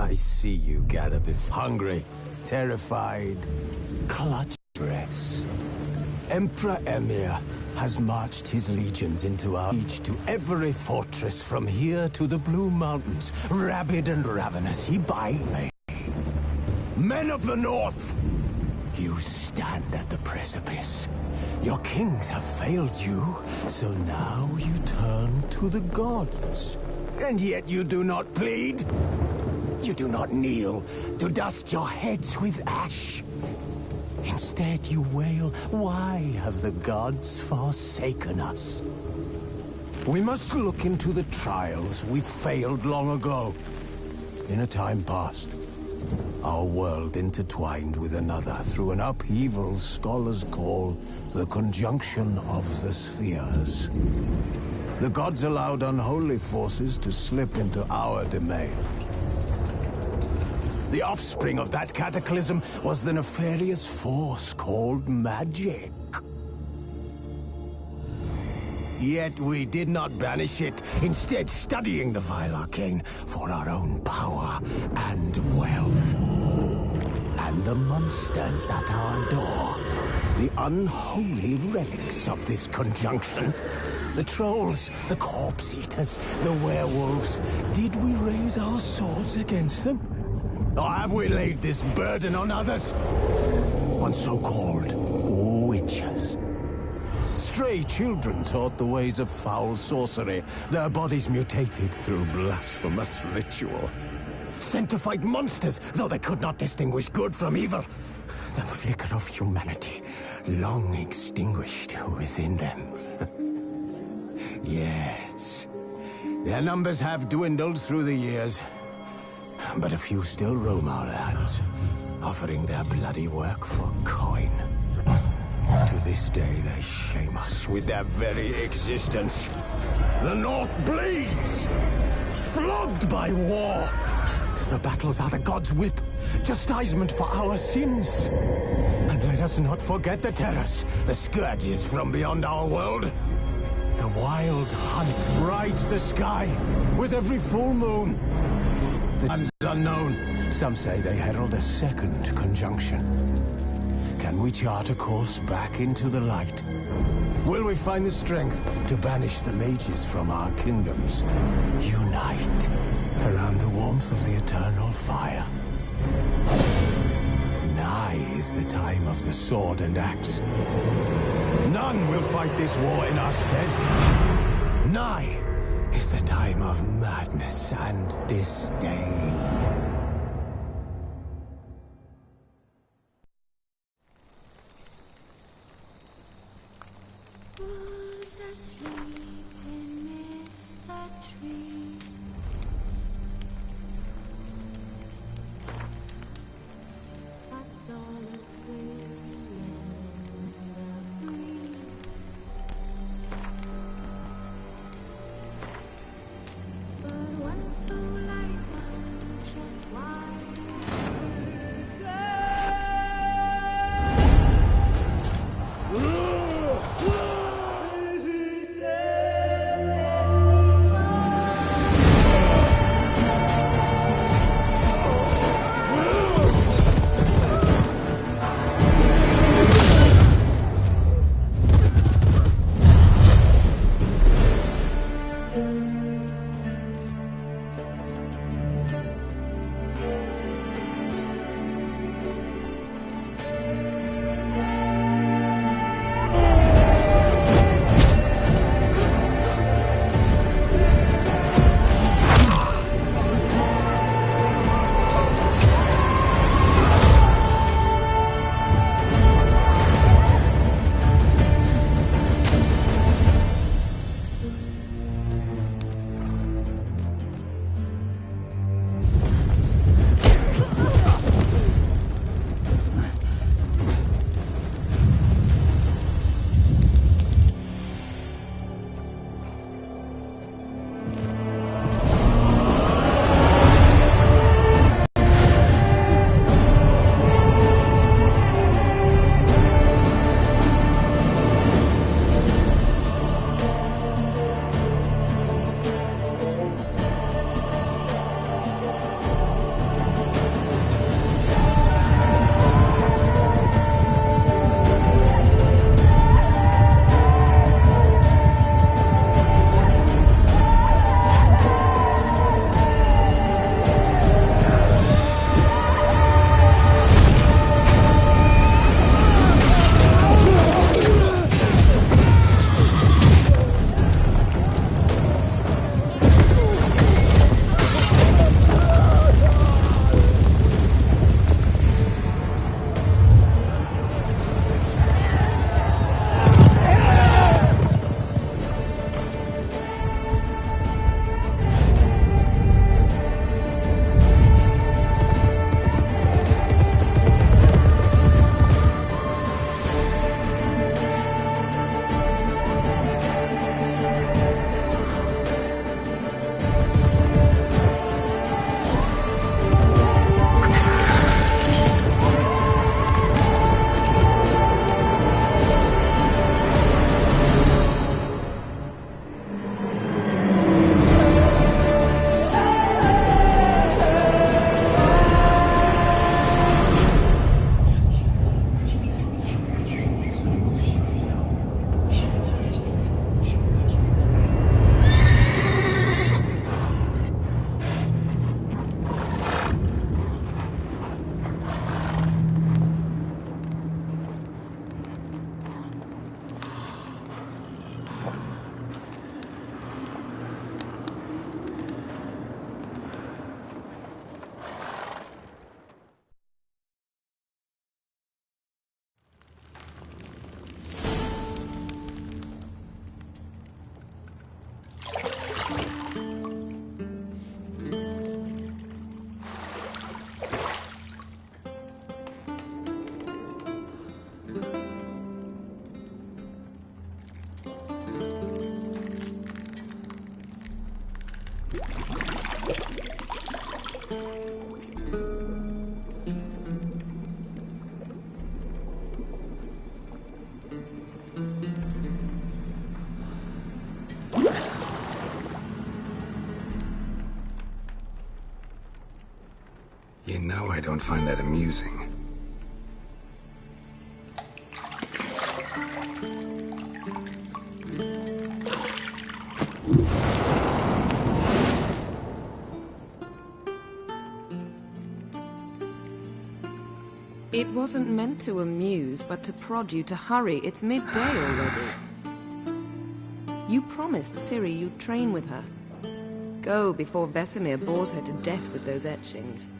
I see you gather hungry, terrified, clutch rest. Emperor Emir has marched his legions into our reach to every fortress from here to the Blue Mountains. Rabid and ravenous, he by me. Men of the North, you stand at the precipice. Your kings have failed you, so now you turn to the gods. And yet you do not plead. You do not kneel to dust your heads with ash. Instead you wail, why have the gods forsaken us? We must look into the trials we failed long ago. In a time past, our world intertwined with another through an upheaval scholars call the conjunction of the spheres. The gods allowed unholy forces to slip into our domain. The offspring of that cataclysm was the nefarious force called magic. Yet we did not banish it, instead studying the vile arcane for our own power and wealth. And the monsters at our door, the unholy relics of this conjunction. The trolls, the corpse-eaters, the werewolves. Did we raise our swords against them? Or have we laid this burden on others? On so-called witches. Stray children taught the ways of foul sorcery, their bodies mutated through blasphemous ritual. Sent to fight monsters, though they could not distinguish good from evil. The flicker of humanity, long extinguished within them. Yes, their numbers have dwindled through the years. But a few still roam our lands, offering their bloody work for coin. To this day, they shame us with their very existence. The North bleeds, flogged by war. The battles are the gods' whip, chastisement for our sins. And let us not forget the terrors, the scourges from beyond our world. The wild hunt rides the sky with every full moon. The times unknown. Some say they herald a second conjunction. Can we chart a course back into the light? Will we find the strength to banish the mages from our kingdoms? Unite around the warmth of the eternal fire. Nigh is the time of the sword and axe. None will fight this war in our stead. Nigh is the time of madness and disdain. Who's asleep amidst the trees? What's all asleep in the breeze? But one so light, one You know I don't find that amusing. It wasn't meant to amuse, but to prod you to hurry. It's midday already. You promised Ciri you'd train with her. Go before Vesemir bores her to death with those etchings.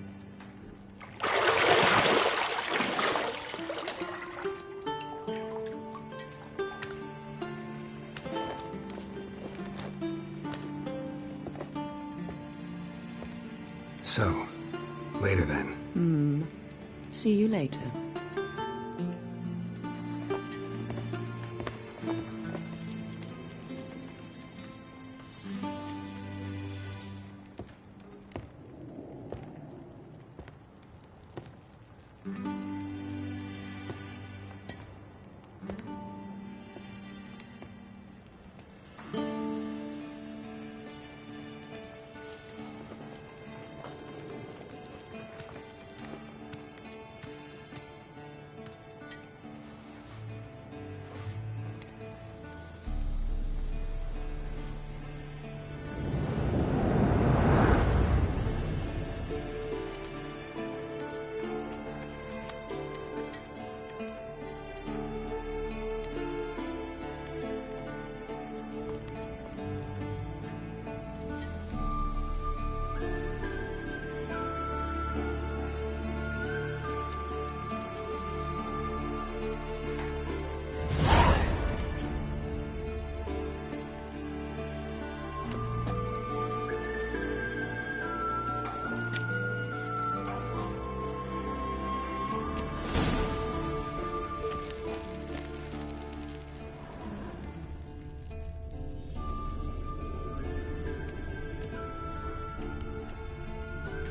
So, later then. See you later.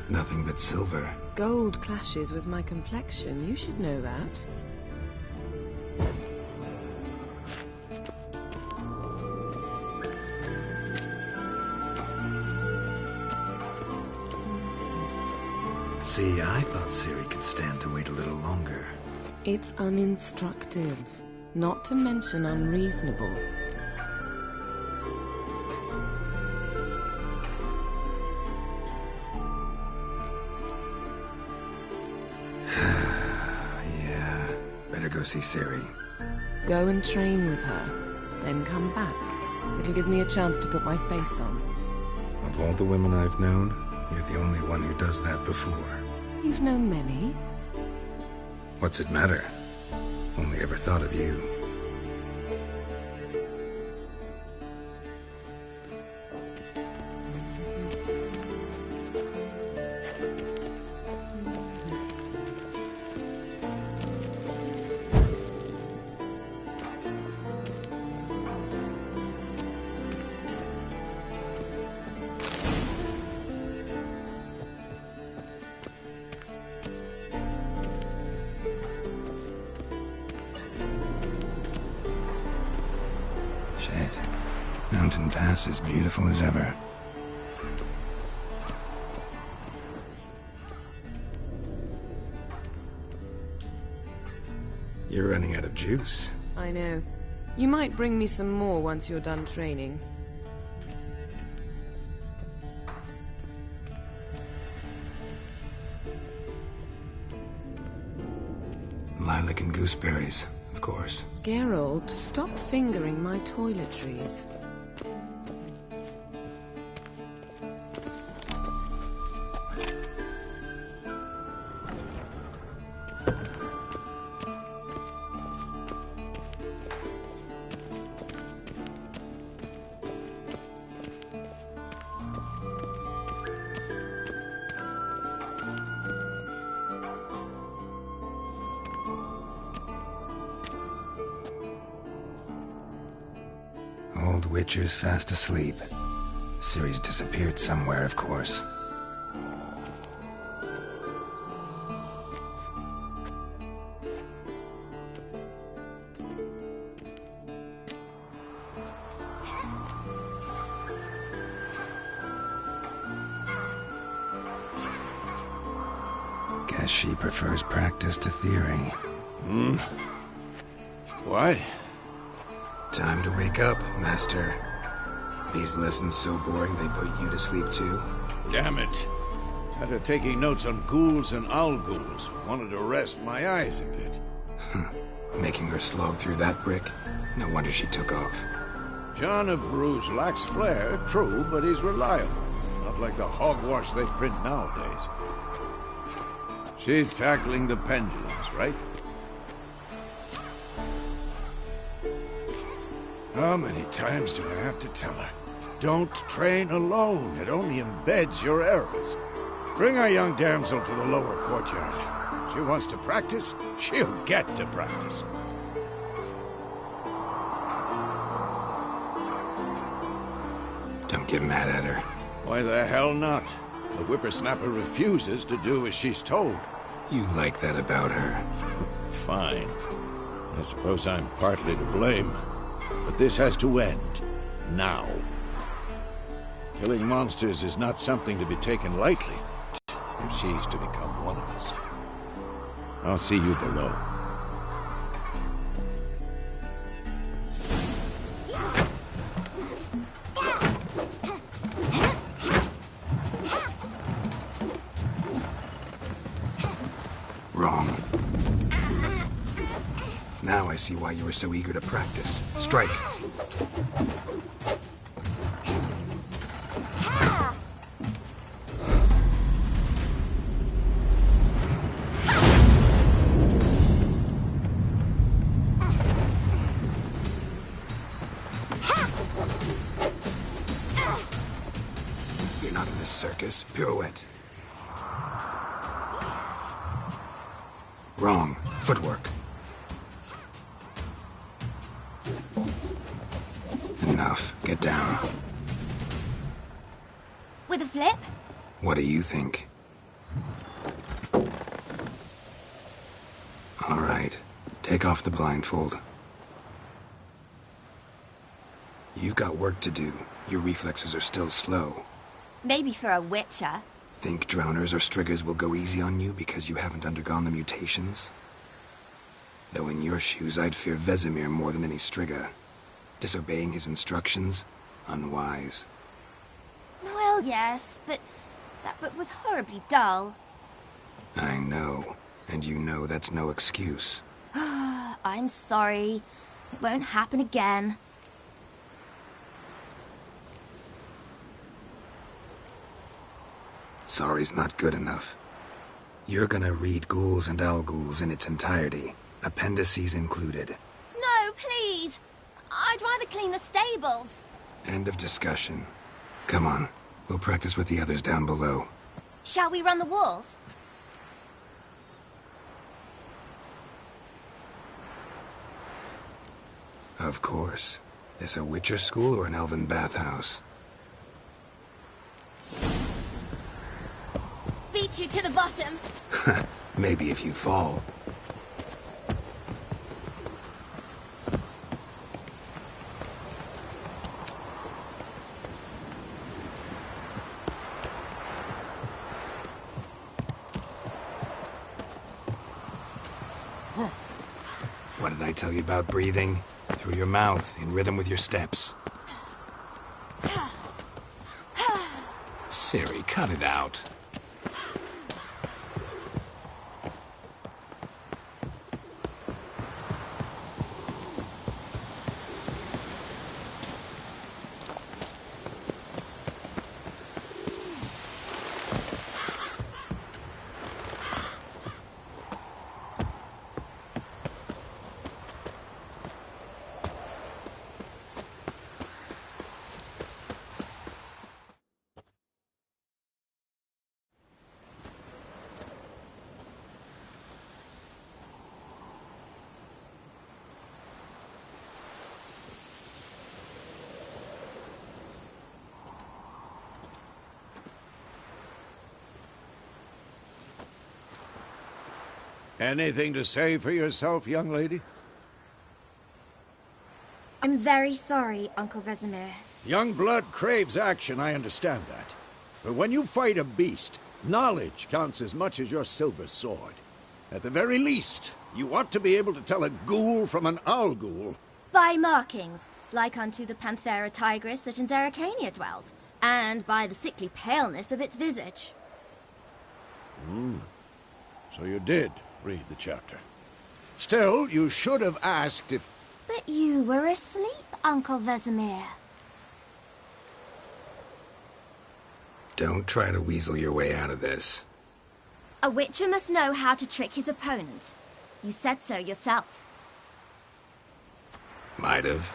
Nothing but silver. Gold clashes with my complexion. You should know that. See, I thought Ciri could stand to wait a little longer. It's uninstructive, not to mention unreasonable. Yeah, better go see Ciri. Go and train with her, then come back. It'll give me a chance to put my face on. Of all the women I've known, you're the only one who does that before. You've known many. What's it matter? Only ever thought of you. Shit. Mountain Pass is beautiful as ever. You're running out of juice. I know. You might bring me some more once you're done training. Lilac and gooseberries, of course. Geralt, stop fingering my toiletries. Old Witcher's fast asleep. Ciri's disappeared somewhere, of course. Guess she prefers practice to theory. What? Time to wake up, Master. These lessons so boring they put you to sleep too? Damn it. Had her taking notes on ghouls and owl ghouls. Wanted to rest my eyes a bit. Making her slog through that brick? No wonder she took off. John of Bruges lacks flair, true, but he's reliable. Not like the hogwash they print nowadays. She's tackling the pendulums, right? How many times do I have to tell her? Don't train alone. It only embeds your errors. Bring our young damsel to the lower courtyard. She wants to practice, she'll get to practice. Don't get mad at her. Why the hell not? The whippersnapper refuses to do as she's told. You like that about her. Fine. I suppose I'm partly to blame. But this has to end. Now. Killing monsters is not something to be taken lightly, if she's to become one of us. I'll see you below. Wrong. Now I see why you were so eager to practice. Strike. You're not in this circus. Pirouette. Wrong. Footwork. Enough. Get down. With a flip? What do you think? All right. Take off the blindfold. You've got work to do. Your reflexes are still slow. Maybe for a witcher. Think drowners or striggers will go easy on you because you haven't undergone the mutations? Though in your shoes, I'd fear Vesemir more than any strigger. Disobeying his instructions? Unwise. Well, yes, but that book was horribly dull. I know. And you know that's no excuse. I'm sorry. It won't happen again. Sorry's not good enough. You're gonna read Ghouls and Owl Ghouls in its entirety, appendices included. No, please! I'd rather clean the stables. End of discussion. Come on, we'll practice with the others down below. Shall we run the walls? Of course. This a Witcher school or an elven bathhouse? Beat you to the bottom. Maybe if you fall. What did I tell you about breathing? Through your mouth, in rhythm with your steps. Ciri, cut it out. Anything to say for yourself, young lady? I'm very sorry, Uncle Vesemir. Young blood craves action, I understand that. But when you fight a beast, knowledge counts as much as your silver sword. At the very least, you ought to be able to tell a ghoul from an owl ghoul. By markings, like unto the Panthera tigris that in Zerrikania dwells, and by the sickly paleness of its visage. So you did read the chapter. Still, you should have asked if... But you were asleep, Uncle Vesemir. Don't try to weasel your way out of this. A witcher must know how to trick his opponent. You said so yourself. Might have.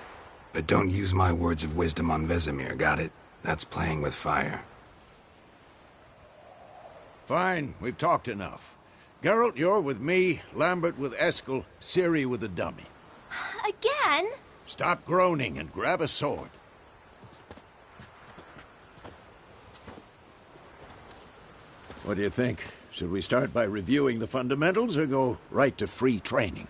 But don't use my words of wisdom on Vesemir, got it? That's playing with fire. Fine, we've talked enough. Geralt, you're with me, Lambert with Eskel, Ciri with the dummy. Again? Stop groaning and grab a sword. What do you think? Should we start by reviewing the fundamentals or go right to free training?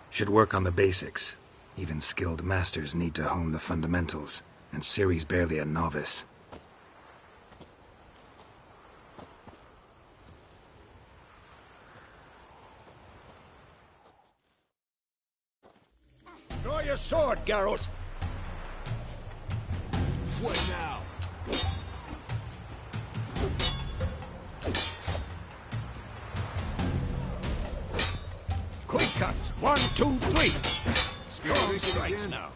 Should work on the basics. Even skilled masters need to hone the fundamentals, and Ciri's barely a novice. Draw your sword, Geralt! What now? Quick cuts! 1, 2, 3! Strong strikes now.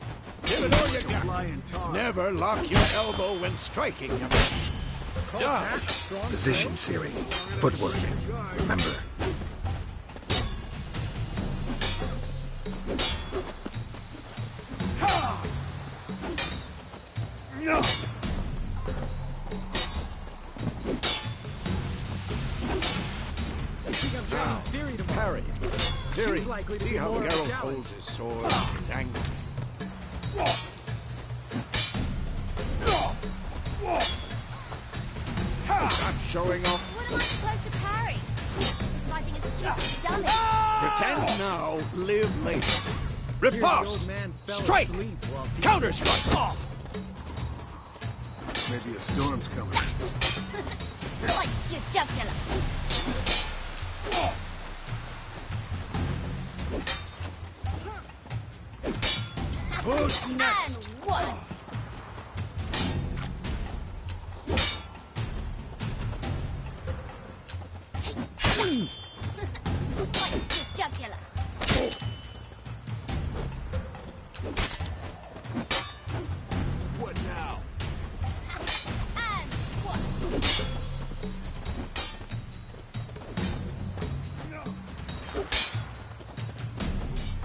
Give it all you got. Never lock your elbow when striking. Dodge! Position, Ciri. Footwork. Remember. No! Ciri to Parry. Ciri, likely to see be how more of a Geralt challenge. holds his sword? It's angled. Stop showing off. What am I supposed to parry? He's fighting a stupid dummy. Pretend now, live later. Here's the Riposte! old man fell Strike! asleep while teaching Counter strike! Maybe a storm's coming. Slice your jugular. Who's next? And one. Take that. Slice your jugular. What now? And one.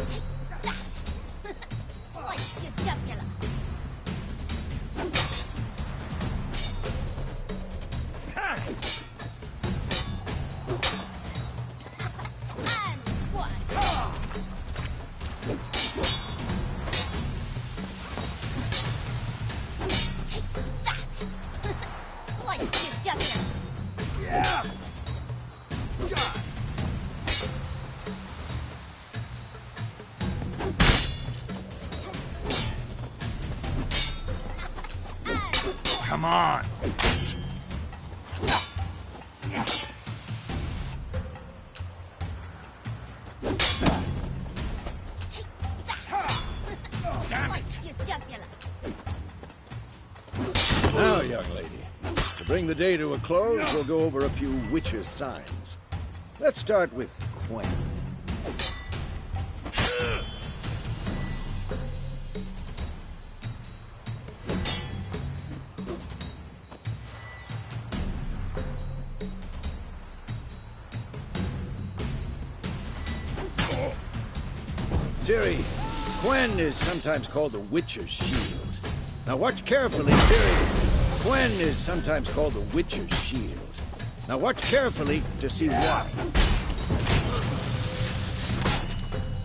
Take that. Slice your jugular. And one. Take that. Slice your jugular. Come on! Take that. Damn it! Slice your jugular. Now, young lady, to bring the day to a close, we'll go over a few Witcher signs. Let's start with Quen. Ciri, Quen is sometimes called the Witcher's Shield. Now watch carefully, Ciri. Quen is sometimes called the Witcher's Shield. Now watch carefully to see why.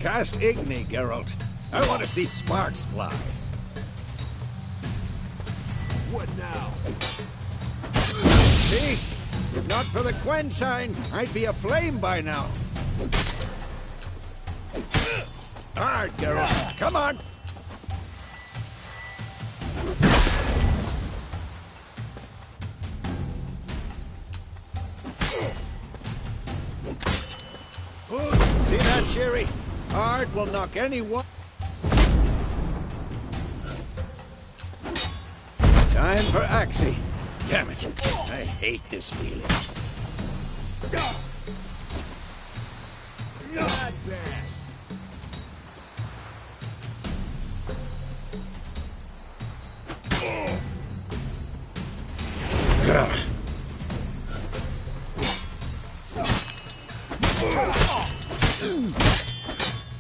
Cast Igni, Geralt. I want to see sparks fly. What now? See? If not for the Quen sign, I'd be aflame by now. All right, Geralt, come on. See that, Sherry? Art will knock anyone. Time for Axie. Damn it. I hate this feeling. Not bad.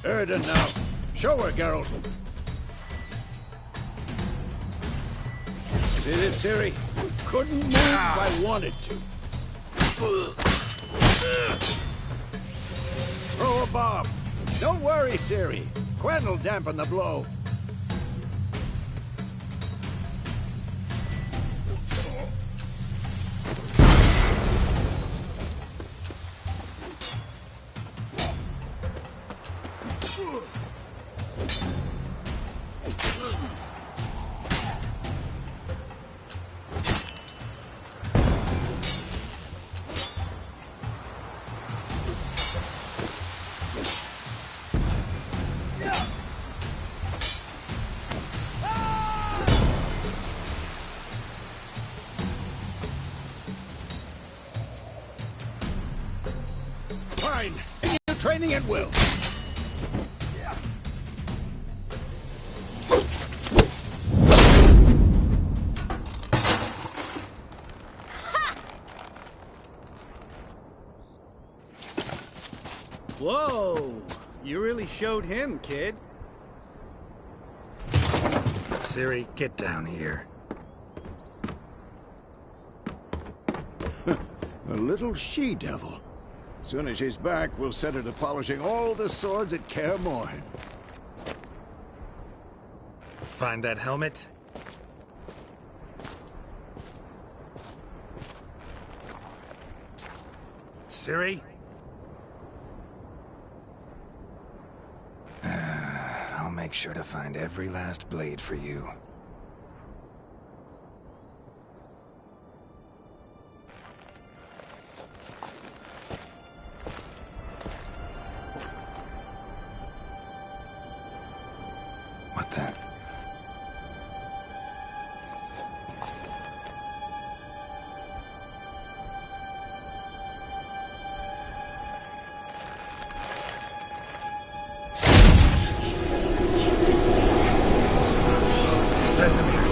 Erden now. Show her, Geralt. See this, Ciri? Couldn't move if I wanted to. Throw a bomb. Don't worry, Ciri. Quen will dampen the blow. Fine. Continue training at will. Whoa! You really showed him, kid. Ciri, get down here. A little she-devil. Soon as she's back, we'll set her to polishing all the swords at Kaer Morhen. Find that helmet? Ciri? I'll make sure to find every last blade for you. What the? Vesemir.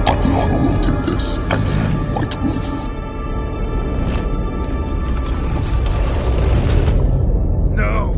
Aviana will take this, and you, White Wolf. No!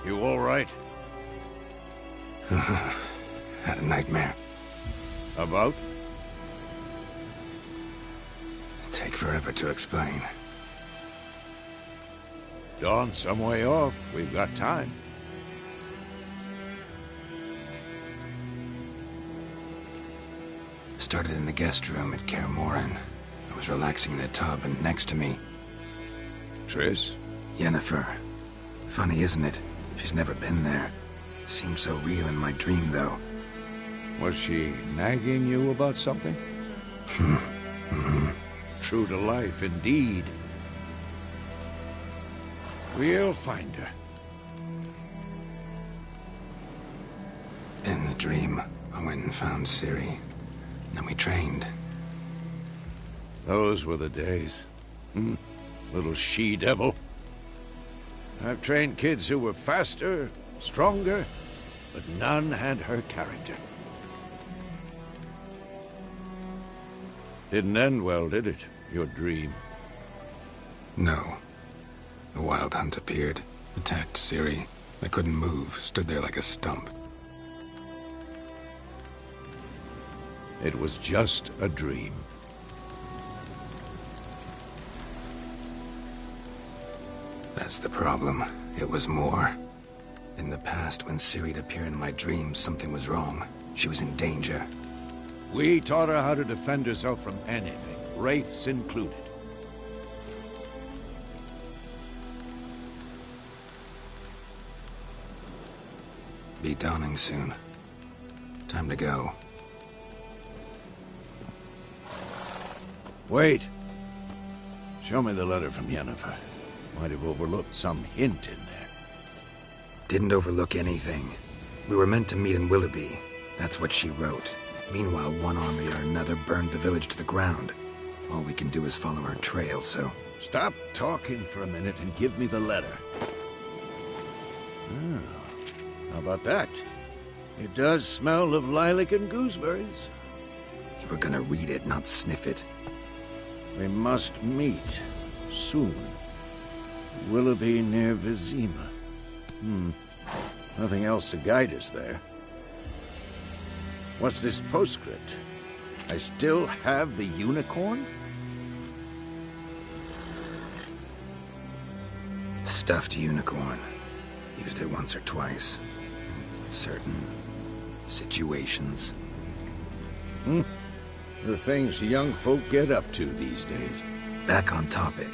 You all right? Had a nightmare. About? Take forever to explain. Dawn's some way off. We've got time. Started in the guest room at Kaer Morhen. I was relaxing in a tub, and next to me, Triss? Yennefer. Funny, isn't it? She's never been there. Seemed so real in my dream, though. Was she nagging you about something? True to life, indeed. We'll find her. In the dream, I went and found Ciri. Then we trained. Those were the days. Little she-devil. I've trained kids who were faster, stronger, but none had her character. Didn't end well, did it? Your dream? No. The Wild Hunt appeared, attacked Ciri. I couldn't move, stood there like a stump. It was just a dream. That's the problem. It was more. In the past, when Ciri'd appear in my dreams, something was wrong. She was in danger. We taught her how to defend herself from anything, wraiths included. Be dawning soon. Time to go. Wait. Show me the letter from Yennefer. Might have overlooked some hint in there. Didn't overlook anything. We were meant to meet in Willoughby. That's what she wrote. Meanwhile, one army or another burned the village to the ground. All we can do is follow her trail, so... Stop talking for a minute and give me the letter. How about that? It does smell of lilac and gooseberries. You were gonna read it, not sniff it. We must meet. Soon. Willoughby near Vizima. Nothing else to guide us there. What's this postscript? I still have the unicorn? Stuffed unicorn. Used it once or twice. In certain situations. The things young folk get up to these days. Back on topic.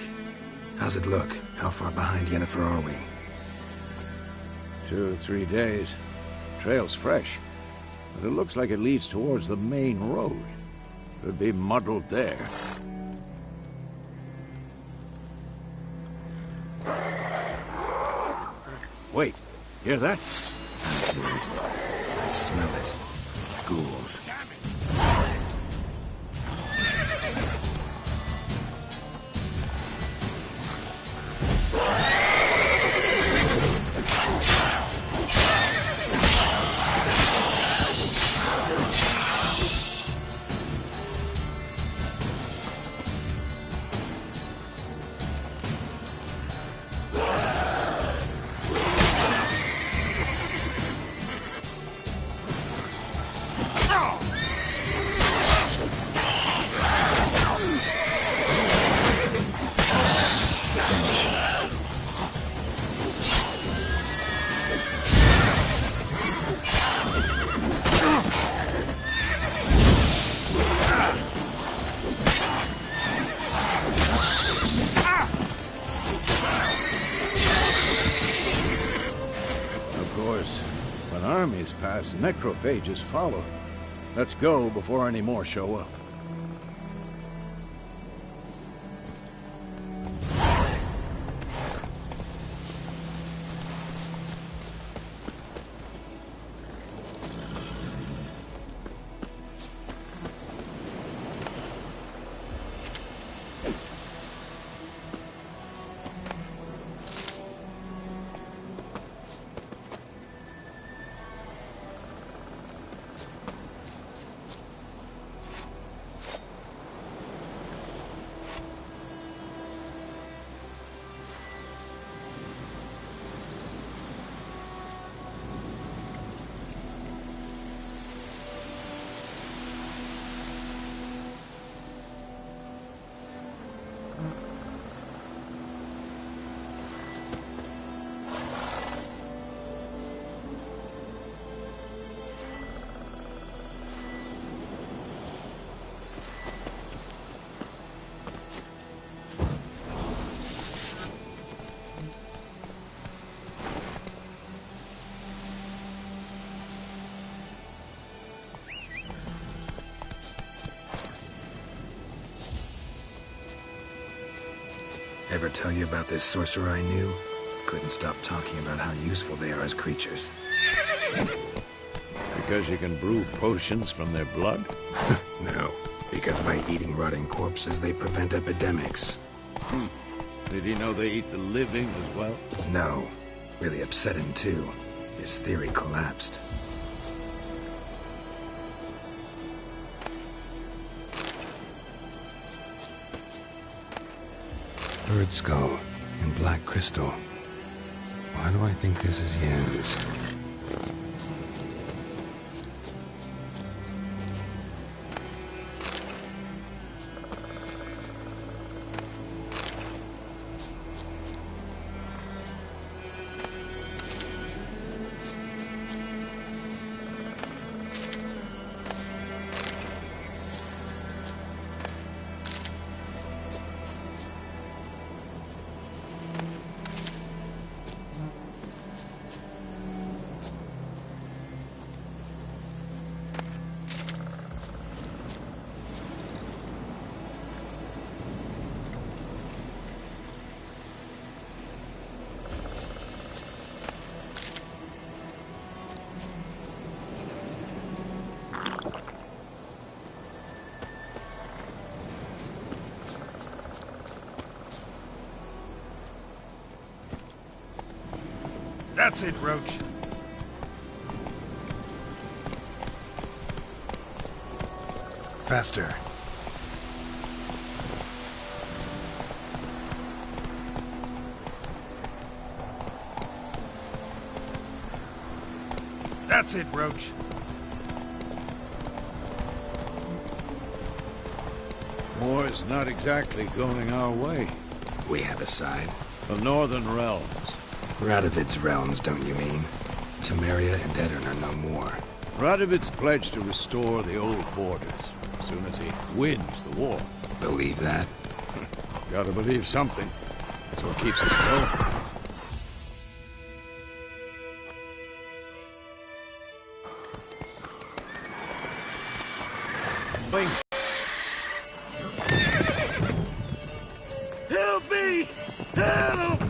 How's it look? How far behind Yennefer are we? 2 or 3 days. Trail's fresh. But it looks like it leads towards the main road. Could be muddled there. Wait, hear that? I hear it. I smell it. Ghouls. Armies pass, necrophages follow. Let's go before any more show up. Ever tell you about this sorcerer I knew? Couldn't stop talking about how useful they are as creatures. Because you can brew potions from their blood? No, because by eating rotting corpses, they prevent epidemics. Did he know they eat the living as well? No. Really upset him, too. His theory collapsed. Bird skull and black crystal. Why do I think this is Yen's? That's it, Roach. Faster. That's it, Roach. War's not exactly going our way. We have a side. The Northern Realms. Radovid's realms, don't you mean? Temeria and Edirn are no more. Radovid's pledged to restore the old borders as soon as he wins the war. Believe that? Gotta believe something. That's what keeps us going. Help me! Help!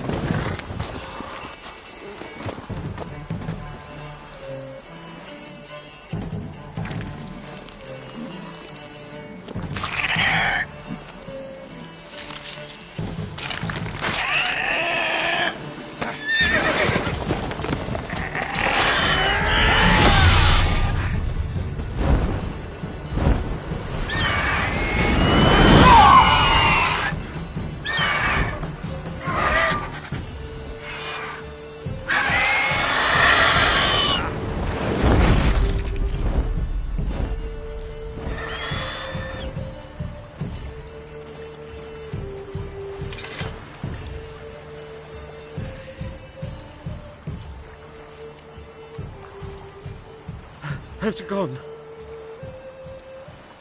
Has it gone?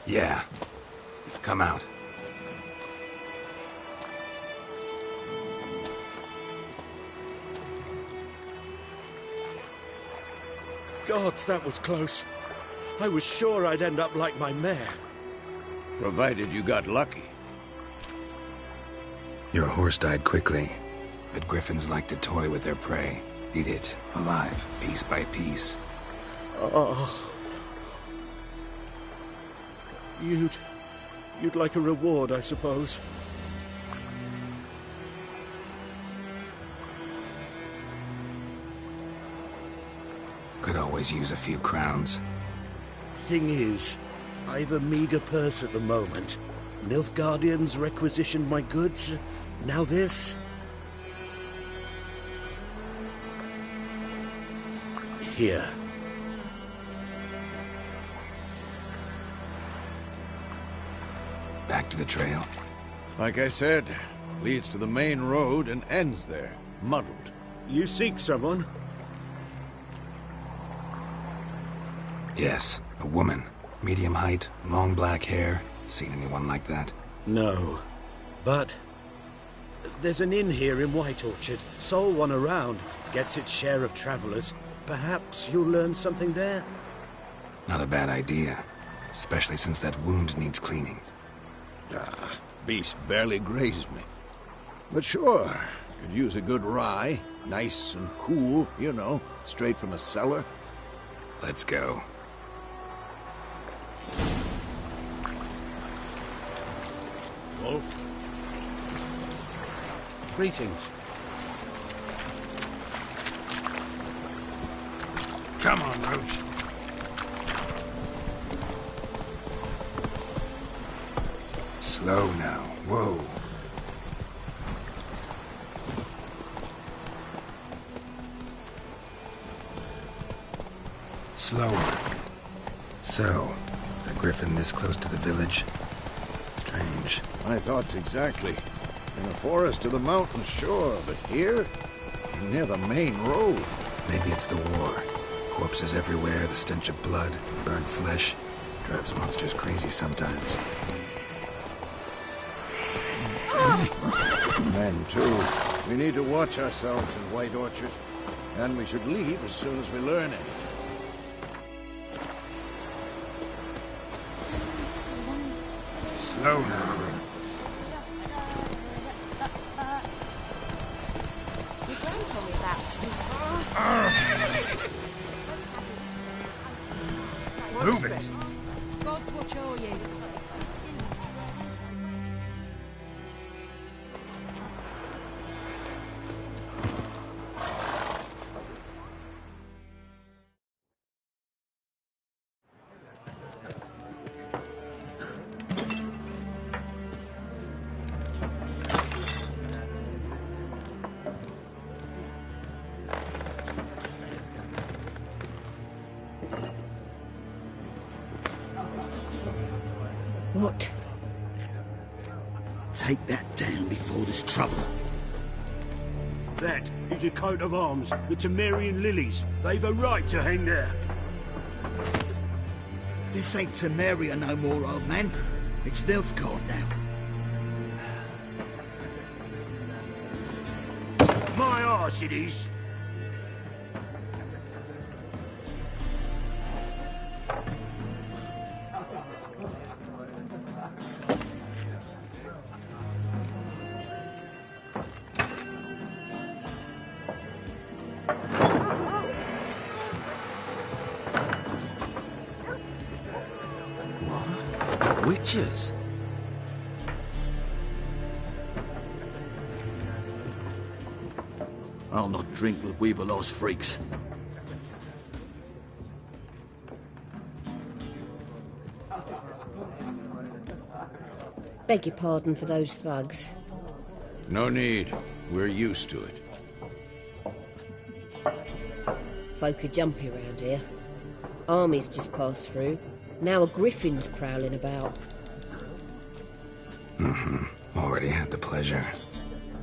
Yeah. Come out. Gods, that was close. I was sure I'd end up like my mare. Provided you got lucky. Your horse died quickly, but griffins like to toy with their prey. Eat it, alive, piece by piece. Oh. You'd like a reward, I suppose. Could always use a few crowns. Thing is, I've a meager purse at the moment. Nilfgaardians requisitioned my goods. Now this. Here. Back to the trail. Like I said, leads to the main road and ends there, muddled. You seek someone? Yes, a woman. Medium height, long black hair. Seen anyone like that? No. But there's an inn here in White Orchard. Sole one around. Gets its share of travelers. Perhaps you'll learn something there? Not a bad idea. Especially since that wound needs cleaning. Ah, beast barely grazed me. But sure, could use a good rye. Nice and cool, you know, straight from a cellar. Let's go. Wolf. Greetings. Come on, Roach. Slow now. Whoa. Slower. So, a griffin this close to the village? Strange. My thoughts exactly. In a forest to the mountain, sure, but here? Near the main road. Maybe it's the war. Corpses everywhere, the stench of blood, burnt flesh. Drives monsters crazy sometimes. Men, too. We need to watch ourselves in White Orchard. And we should leave as soon as we learn anything. Slow now. Your grand told me about Move it! God's watch o'er you. What? Take that down before there's trouble. That is a coat of arms, the Temerian lilies. They've a right to hang there. This ain't Temeria no more, old man. It's Nilfgaard now. My arse it is. Witches? I'll not drink with Weaverlaw's freaks. Beg your pardon for those thugs. No need. We're used to it. Folk are jumpy round here. Armies just passed through. Now a griffin's prowling about. Already had the pleasure.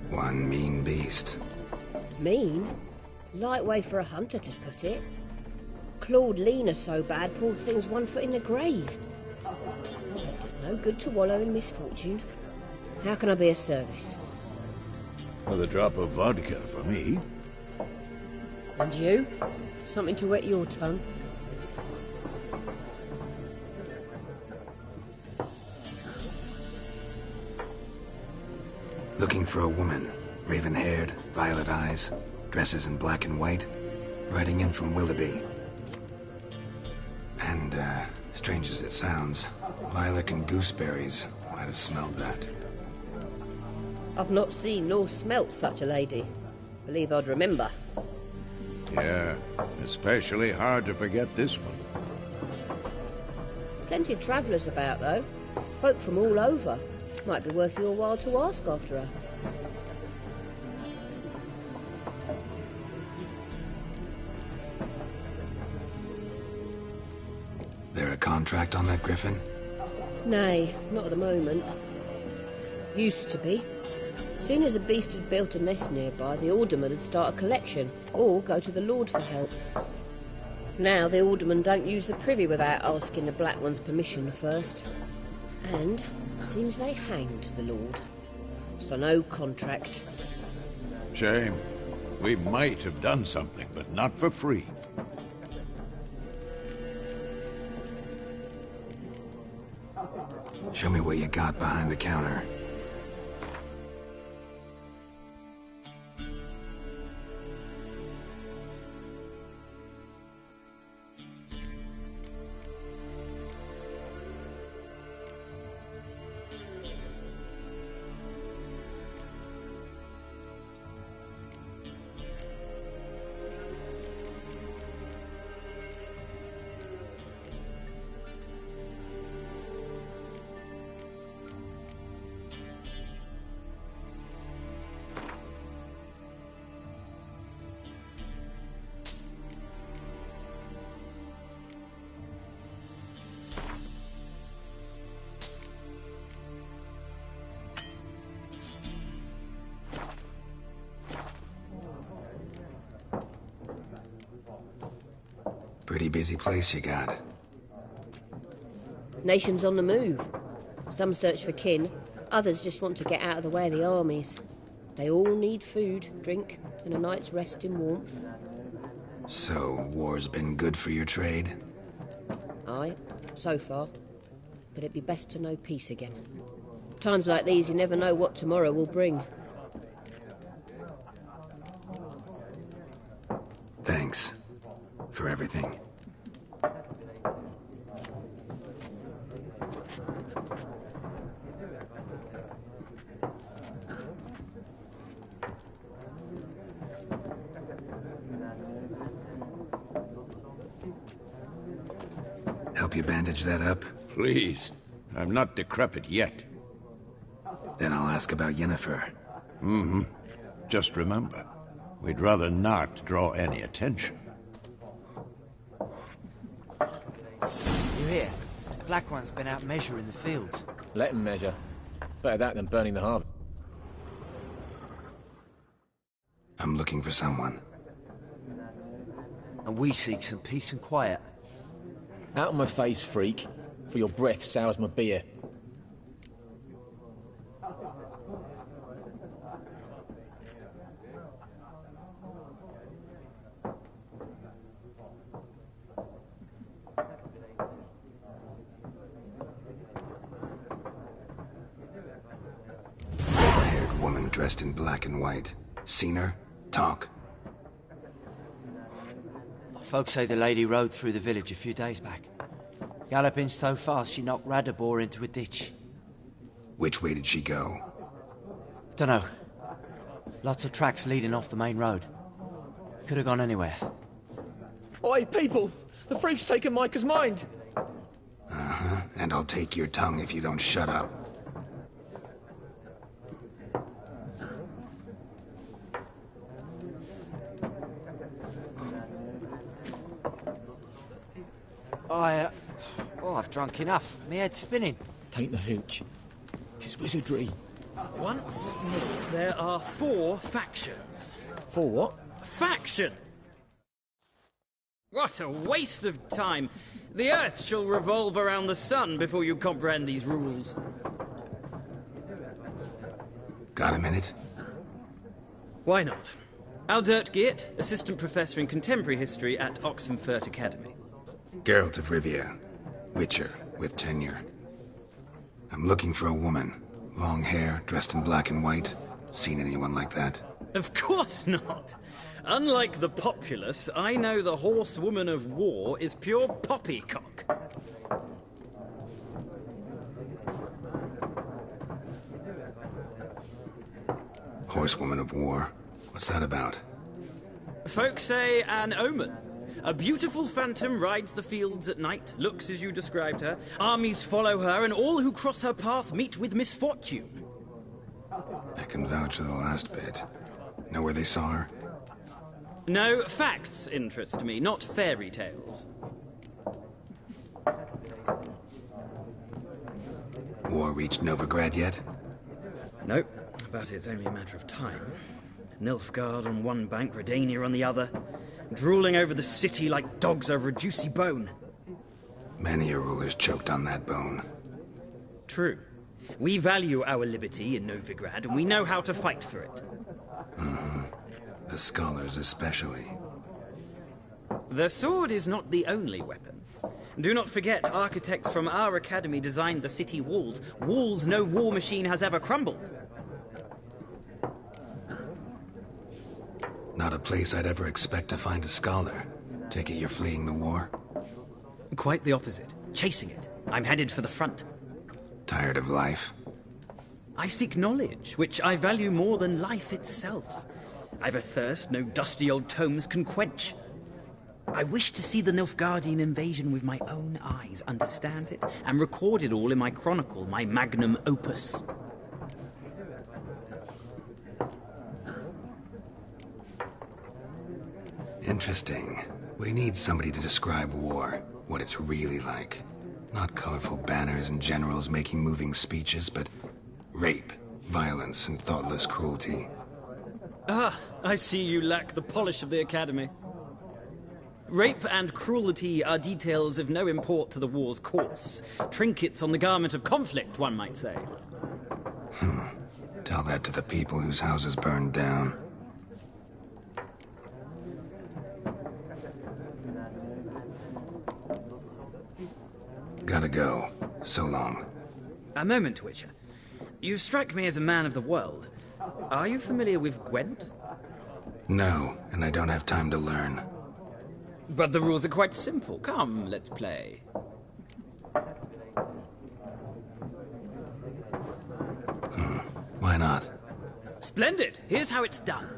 One mean beast. Mean? Light way for a hunter to put it. Clawed Lena so bad, poor thing's 1 foot in the grave. It does no good to wallow in misfortune. How can I be of service? With a drop of vodka for me. And you? Something to wet your tongue? Looking for a woman. Raven-haired, violet eyes, dresses in black and white. Riding in from Willoughby. And, strange as it sounds, lilac and gooseberries might have smelled that. I've not seen nor smelt such a lady. Believe I'd remember. Yeah, especially hard to forget this one. Plenty of travellers about, though. Folk from all over. Might be worth your while to ask after her. There a contract on that griffin? Nay, not at the moment. Used to be. Soon as a beast had built a nest nearby, the alderman would start a collection, or go to the Lord for help. Now the alderman don't use the privy without asking the Black One's permission first. And seems they hanged the Lord. So no contract. Shame. We might have done something, but not for free. Show me what you got behind the counter. Pretty busy place you got. Nations on the move. Some search for kin, others just want to get out of the way of the armies. They all need food, drink, and a night's rest in warmth. So, war's been good for your trade? Aye, so far. But it'd be best to know peace again. Times like these, you never know what tomorrow will bring. Thanks for everything. Help you bandage that up? Please. I'm not decrepit yet. Then I'll ask about Yennefer. Mm-hmm. Just remember, we'd rather not draw any attention. You hear? Black One's been out measuring the fields. Let him measure. Better that than burning the harvest. I'm looking for someone. And we seek some peace and quiet. Out of my face, freak. For your breath sours my beer. Red-haired woman dressed in black and white. Seen her? Talk. Folks say the lady rode through the village a few days back. Galloping so fast she knocked Radabor into a ditch. Which way did she go? Dunno. Lots of tracks leading off the main road. Could have gone anywhere. Oi, people! The freak's taken Micah's mind! Uh-huh. And I'll take your tongue if you don't shut up. I've drunk enough. My head's spinning. Tain't the hooch. 'Tis wizardry. Once more, there are 4 factions. 4 what? Faction! What a waste of time. The Earth shall revolve around the sun before you comprehend these rules. Got a minute? Why not? Aldert Geert, Assistant Professor in Contemporary History at Oxenfurt Academy. Geralt of Rivia. Witcher, with tenure. I'm looking for a woman. Long hair, dressed in black and white. Seen anyone like that? Of course not. Unlike the populace, I know the horsewoman of war is pure poppycock. Horsewoman of war? What's that about? Folk say an omen. A beautiful phantom rides the fields at night, looks as you described her. Armies follow her, and all who cross her path meet with misfortune. I can vouch for the last bit. Know where they saw her? No, facts interest me, not fairy tales. War reached Novigrad yet? Nope, but it's only a matter of time. Nilfgaard on one bank, Redania on the other. Drooling over the city like dogs over a juicy bone. Many a ruler's choked on that bone. True. We value our liberty in Novigrad, and we know how to fight for it. Mm-hmm. The scholars especially. The sword is not the only weapon. Do not forget, architects from our academy designed the city walls. Walls no war machine has ever crumbled. Not a place I'd ever expect to find a scholar. Take it you're fleeing the war? Quite the opposite. Chasing it. I'm headed for the front. Tired of life? I seek knowledge, which I value more than life itself. I've a thirst no dusty old tomes can quench. I wish to see the Nilfgaardian invasion with my own eyes, understand it, and record it all in my chronicle, my magnum opus. Interesting. We need somebody to describe war, what it's really like. Not colorful banners and generals making moving speeches, but rape, violence, and thoughtless cruelty. Ah, I see you lack the polish of the academy. Rape and cruelty are details of no import to the war's course. Trinkets on the garment of conflict, one might say. Tell that to the people whose houses burned down. Gotta go. So long. A moment, Witcher. You strike me as a man of the world. Are you familiar with Gwent? No, and I don't have time to learn. But the rules are quite simple. Come, let's play. Why not? Splendid! Here's how it's done.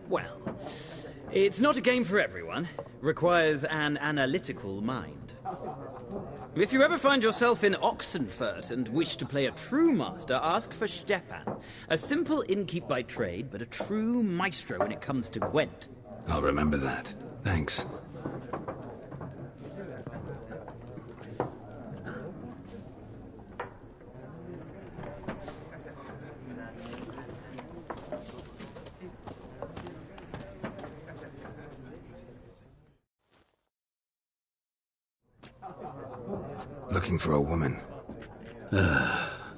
Well, it's not a game for everyone. Requires an analytical mind. If you ever find yourself in Oxenfurt and wish to play a true master, ask for Stepan. A simple innkeep by trade, but a true maestro when it comes to Gwent. I'll remember that. Thanks. Looking for a woman.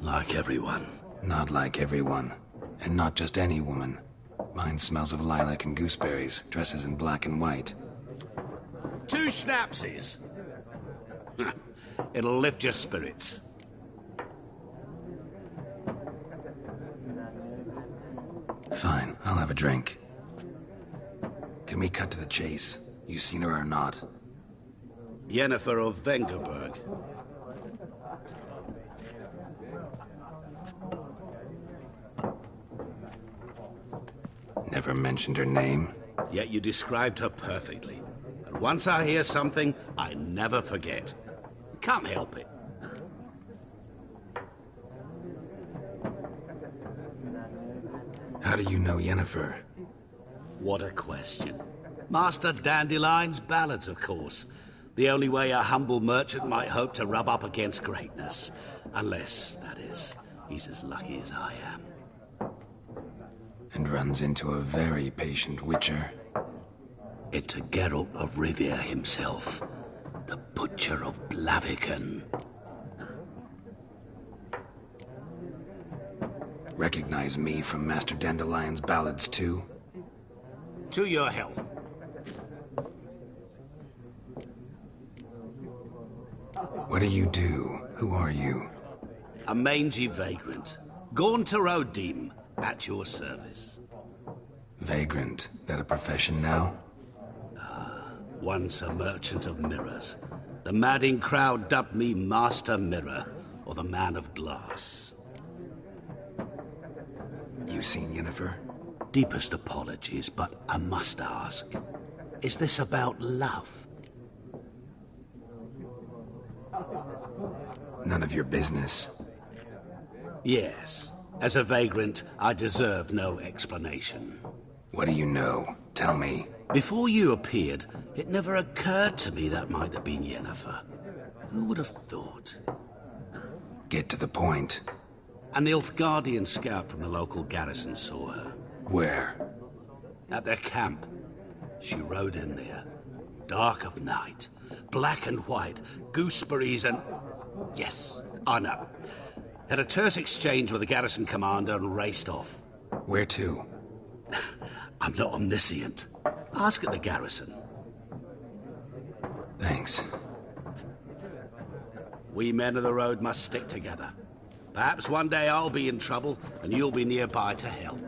Like everyone. Not like everyone. And not just any woman. Mine smells of lilac and gooseberries, dresses in black and white. 2 schnapsies. It'll lift your spirits. Fine, I'll have a drink. Can we cut to the chase? You seen her or not? Yennefer of Vengerberg. Never mentioned her name? Yet you described her perfectly. And once I hear something, I never forget. Can't help it. How do you know Yennefer? What a question. Master Dandelion's ballads, of course. The only way a humble merchant might hope to rub up against greatness. Unless, that is, he's as lucky as I am. And runs into a very patient witcher. It's a Geralt of Rivia himself. The Butcher of Blaviken. Recognize me from Master Dandelion's ballads, too? To your health. What do you do? Who are you? A mangy vagrant. Gaunter Odim, at your service. Vagrant? That a profession now? Once a merchant of mirrors. The madding crowd dubbed me Master Mirror, or the Man of Glass. You seen Yennefer? Deepest apologies, but I must ask. Is this about love? None of your business. Yes. As a vagrant, I deserve no explanation. What do you know? Tell me. Before you appeared, it never occurred to me that might have been Yennefer. Who would have thought? Get to the point. An Nilfgaardian scout from the local garrison saw her. Where? At their camp. She rode in there. Dark of night. Black and white. Gooseberries and... Yes, I know. Had a terse exchange with the garrison commander and raced off. Where to? I'm not omniscient. Ask at the garrison. Thanks. We men of the road must stick together. Perhaps one day I'll be in trouble and you'll be nearby to help.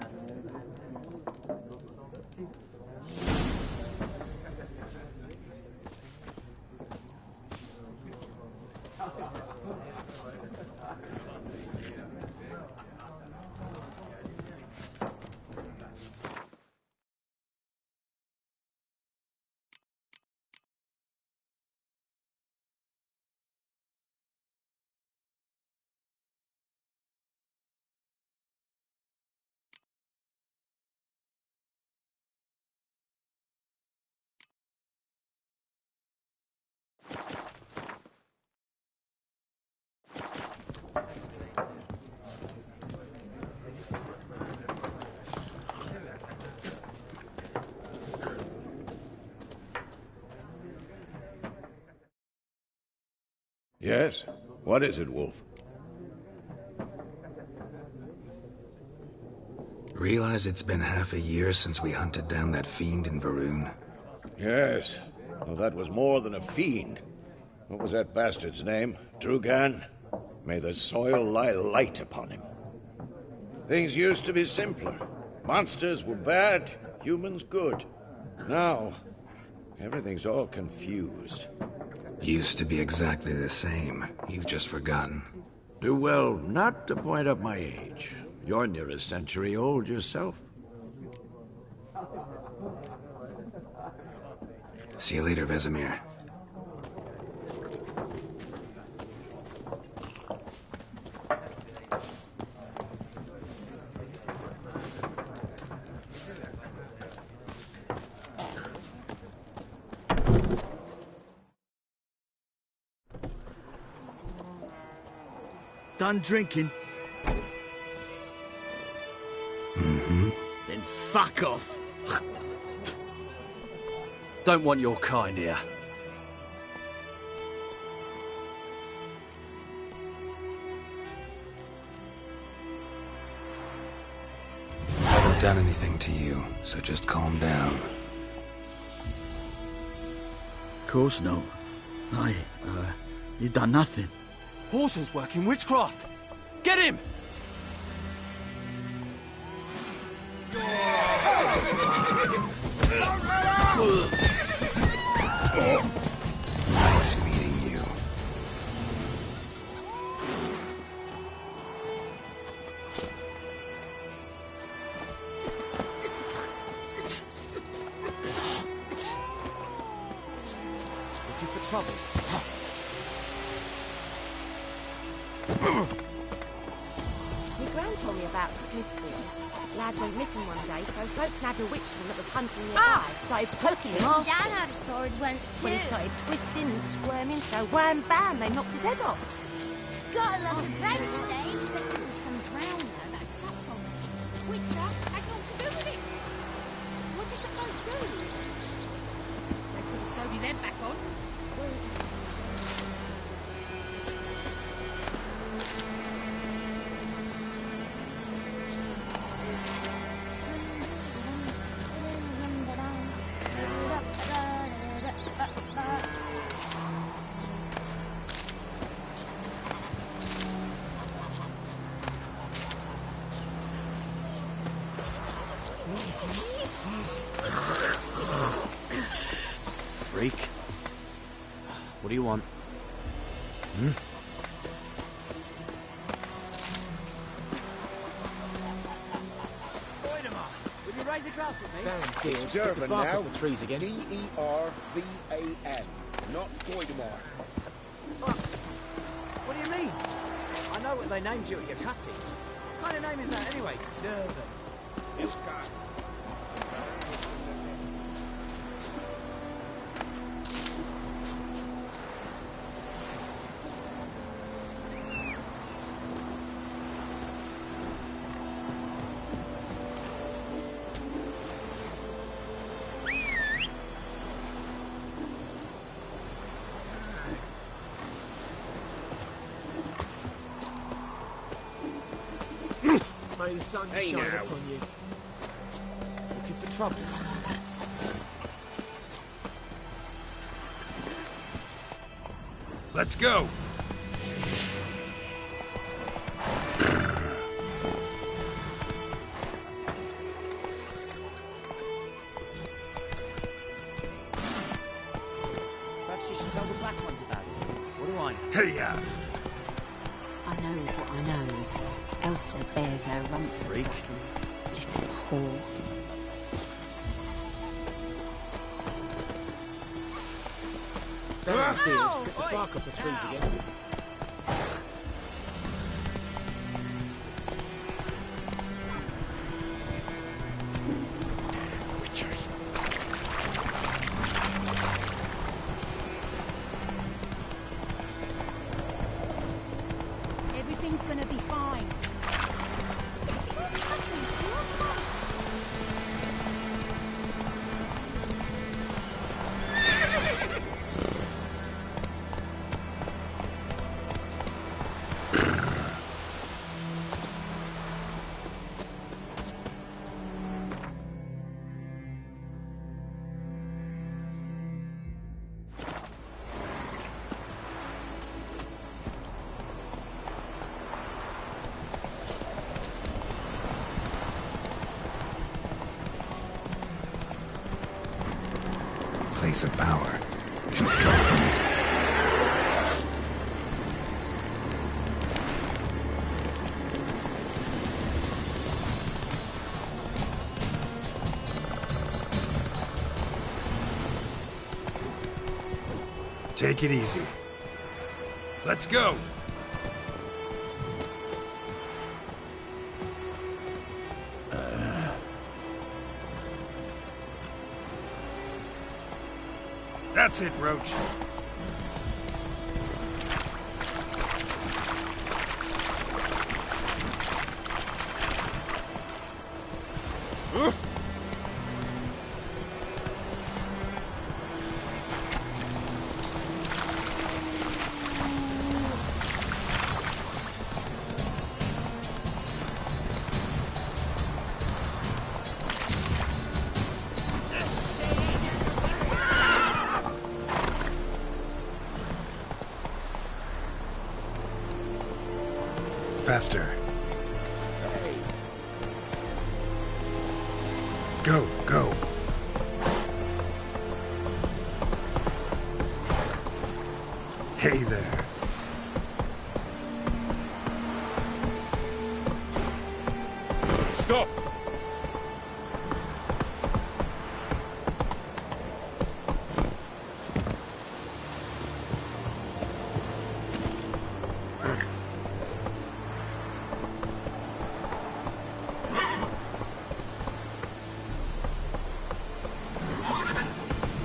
Yes? What is it, Wolf? Realize it's been half a year since we hunted down that fiend in Varun? Yes. Well, that was more than a fiend. What was that bastard's name? Drugan? May the soil lie light upon him. Things used to be simpler. Monsters were bad, humans good. Now, everything's all confused. Used to be exactly the same. You've just forgotten. Do well not to point up my age. You're near a century old yourself. See you later, Vesemir. done drinking? Mm-hmm. Then fuck off. Don't want your kind here. I haven't done anything to you, so just calm down. Of course not. You done nothing. Horson's working witchcraft. Get him! Nice meeting you. Looking for trouble. My gran told me about Smithsburg. Lad went missing one day, so folk nabbed a witchman that was hunting nearby. Started poking him Dad asking. had a sword once too. When he started twisting and squirming, so wham bam, they knocked his head off. Gotta love the friends today, except it was some drowner that had sat on it. Witcher had naught to do with it. What did the folk do? They could have sewed his head back on. Freak. What do you want? Hmm? Would you raise a glass with me? It's Durban now. The trees again. D-E-R-V-A-N, not Goidemar. What do you mean? I know what they named you at your cutting. What kind of name is that anyway? Durban. May the sun shine upon you. Looking for trouble. Let's go! Perhaps you should tell the black ones about it. What do I know? Hey-ya! I knows what I knows. Elsa bears her rump for Freak. little whore. Damn dears, get the bark off the trees again. Witchers. Everything's gonna be fine. What happened to your mum? Place of power. Should draw from it. Take it easy. Let's go! That's it, Roach. Faster. Go, go. Hey there. Stop!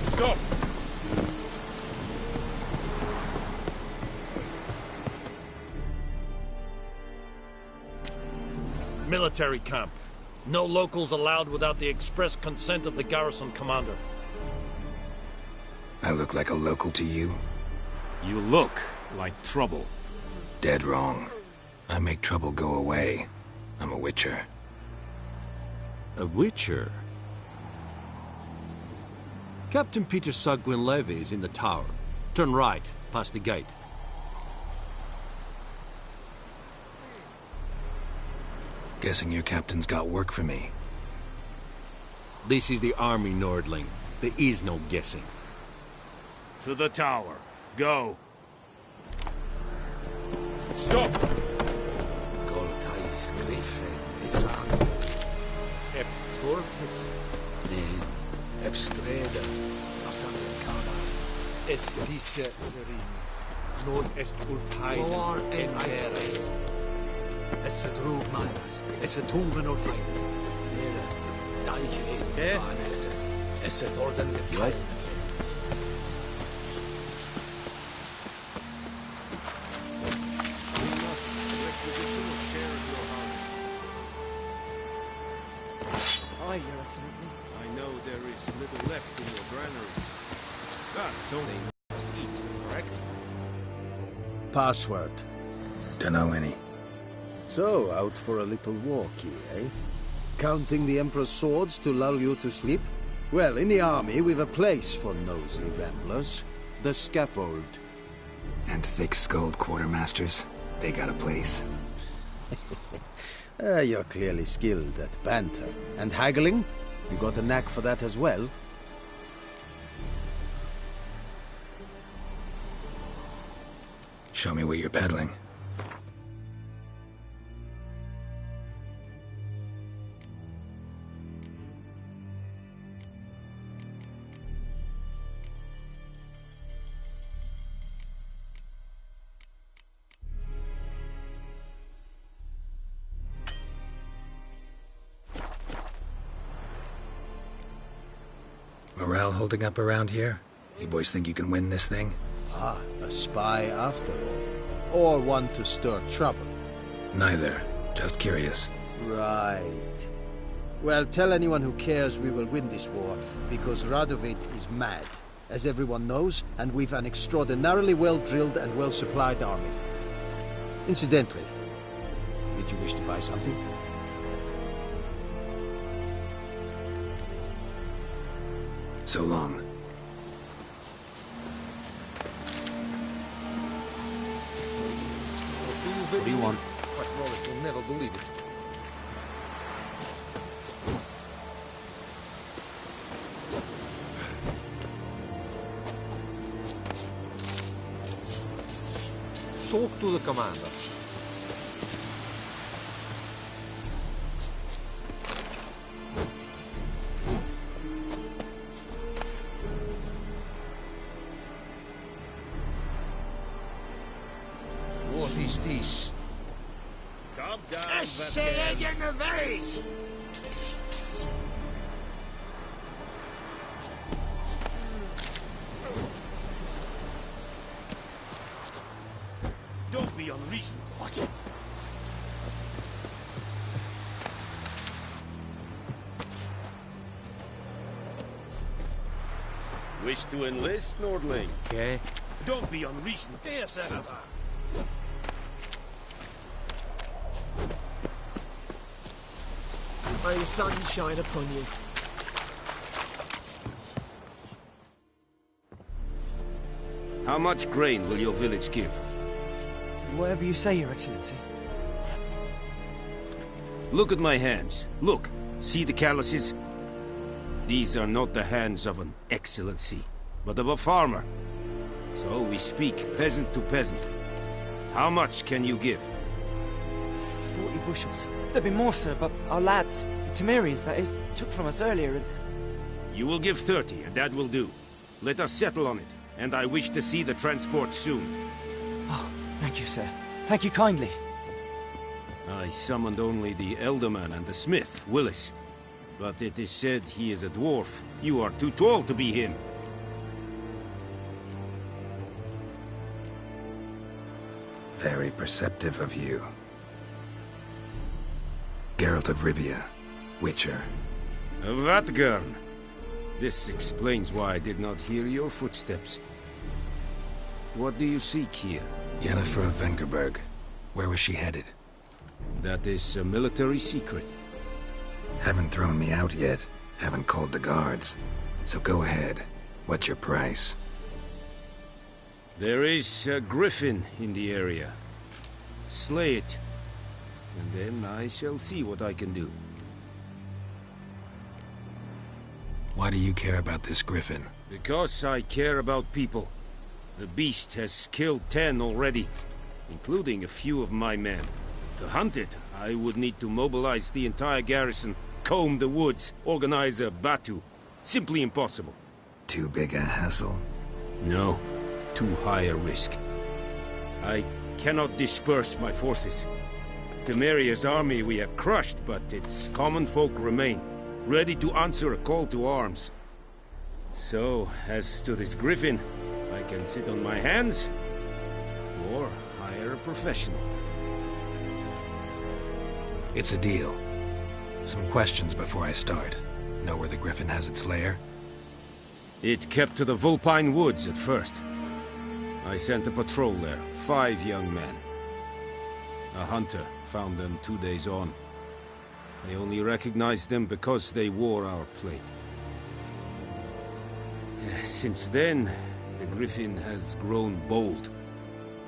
Stop! Military camp. No locals allowed without the express consent of the garrison commander. I look like a local to you? You look like trouble. Dead wrong. I make trouble go away. I'm a witcher. A witcher? Captain Peter Sagwin Levy is in the tower. Turn right, past the gate. Guessing your captain's got work for me. This is the army, Nordling. There is no guessing. To the tower. Go. Stop! Goltais Griffin is on. Ep Torfis. The Ebstreda. Asankana. es dice non est ulfheim Lor en Eres. Es drug Myras. Es tuven of heim. Nere. Deiche. Es orden mit Yes. Aye, Your Excellency. I know there is little left in your granaries. That's only must eat, correct? Password. Dunno any. So, out for a little walkie, eh? Counting the Emperor's swords to lull you to sleep? Well, in the army, we've a place for nosy ramblers. The scaffold. And thick-skulled quartermasters? They got a place? You're clearly skilled at banter. And haggling? You got a knack for that as well? Show me what you're peddling. Morale holding up around here? You boys think you can win this thing? Ah, a spy after all. Or one to stir trouble. Neither. Just curious. Right. Well, tell anyone who cares we will win this war, because Radovid is mad, as everyone knows, and we've an extraordinarily well-drilled and well-supplied army. Incidentally, did you wish to buy something? So long. What do you want? You'll never believe it. Talk to the commander. What is this? Calm down, Don't be unreasonable. Watch it. Wish to enlist, Nordling? Okay. Don't be unreasonable. Dear Senator. May the sun shine upon you. How much grain will your village give? Whatever you say, Your Excellency. Look at my hands. Look. See the calluses? These are not the hands of an excellency, but of a farmer. So we speak peasant to peasant. How much can you give? 40 bushels. There'd be more, sir, but our lads, the Temerians, that is, took from us earlier and... You will give 30, and that will do. Let us settle on it, and I wish to see the transport soon. Oh, thank you, sir. Thank you kindly. I summoned only the Elderman and the smith, Willis. But it is said he is a dwarf. You are too tall to be him. Very perceptive of you. Geralt of Rivia, Witcher. Vatgern! This explains why I did not hear your footsteps. What do you seek here? Yennefer of Vengerberg. Where was she headed? That is a military secret. Haven't thrown me out yet. Haven't called the guards. So go ahead. What's your price? There is a griffin in the area. Slay it. And then I shall see what I can do. Why do you care about this griffin? Because I care about people. The beast has killed 10 already, including a few of my men. To hunt it, I would need to mobilize the entire garrison, comb the woods, organize a batu. Simply impossible. Too big a hassle? No. Too high a risk. I cannot disperse my forces. Temeria's army we have crushed, but its common folk remain, ready to answer a call to arms. So, as to this griffin, I can sit on my hands, or hire a professional. It's a deal. Some questions before I start. Know where the griffin has its lair? It kept to the Vulpine Woods at first. I sent a patrol there, 5 young men. A hunter found them 2 days on. I only recognized them because they wore our plate. Since then, the griffin has grown bold.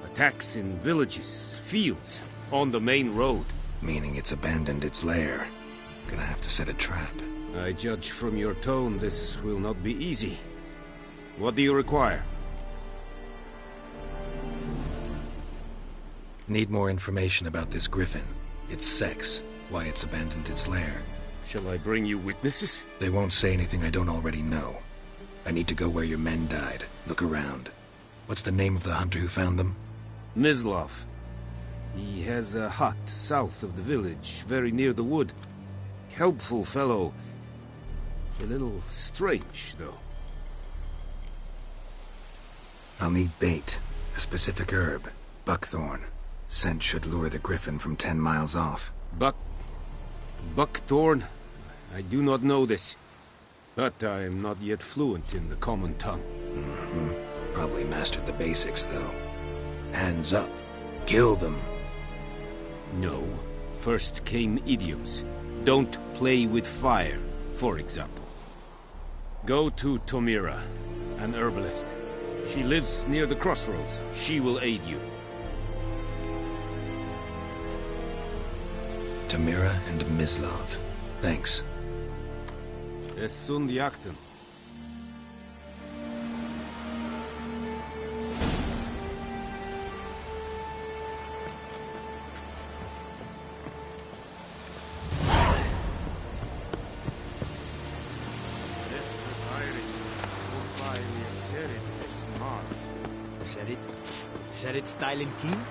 Attacks in villages, fields, on the main road. Meaning it's abandoned its lair. Gonna have to set a trap. I judge from your tone this will not be easy. What do you require? Need more information about this griffin. Its sex, why it's abandoned its lair. Shall I bring you witnesses? They won't say anything I don't already know. I need to go where your men died. Look around. What's the name of the hunter who found them? Mislav. He has a hut south of the village, very near the wood. Helpful fellow. A little strange, though. I'll need bait. A specific herb. Buckthorn. Scent should lure the griffin from 10 miles off. Buckthorn? I do not know this. But I am not yet fluent in the common tongue. Probably mastered the basics, though. Hands up. Kill them. No. First came idioms. Don't play with fire, for example. Go to Tomira, an herbalist. She lives near the crossroads. She will aid you. Tomira and Mislav. Thanks. Es sunt jakten. Said it styling keen?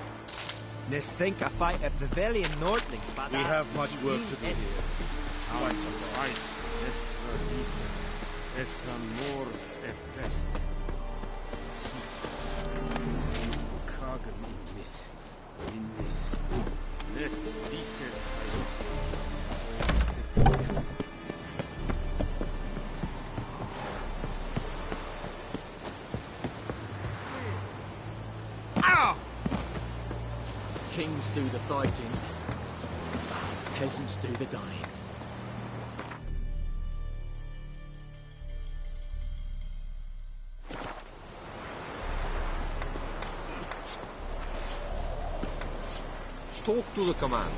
Nes think I fight at the valley in Nordling, but We have much work to do here. How I can fight. Es verdicen. Es amorf et pest. Es hit. Kagen in this. In this. Es dicet. Kings do the fighting. Peasants do the dying. Talk to the commander.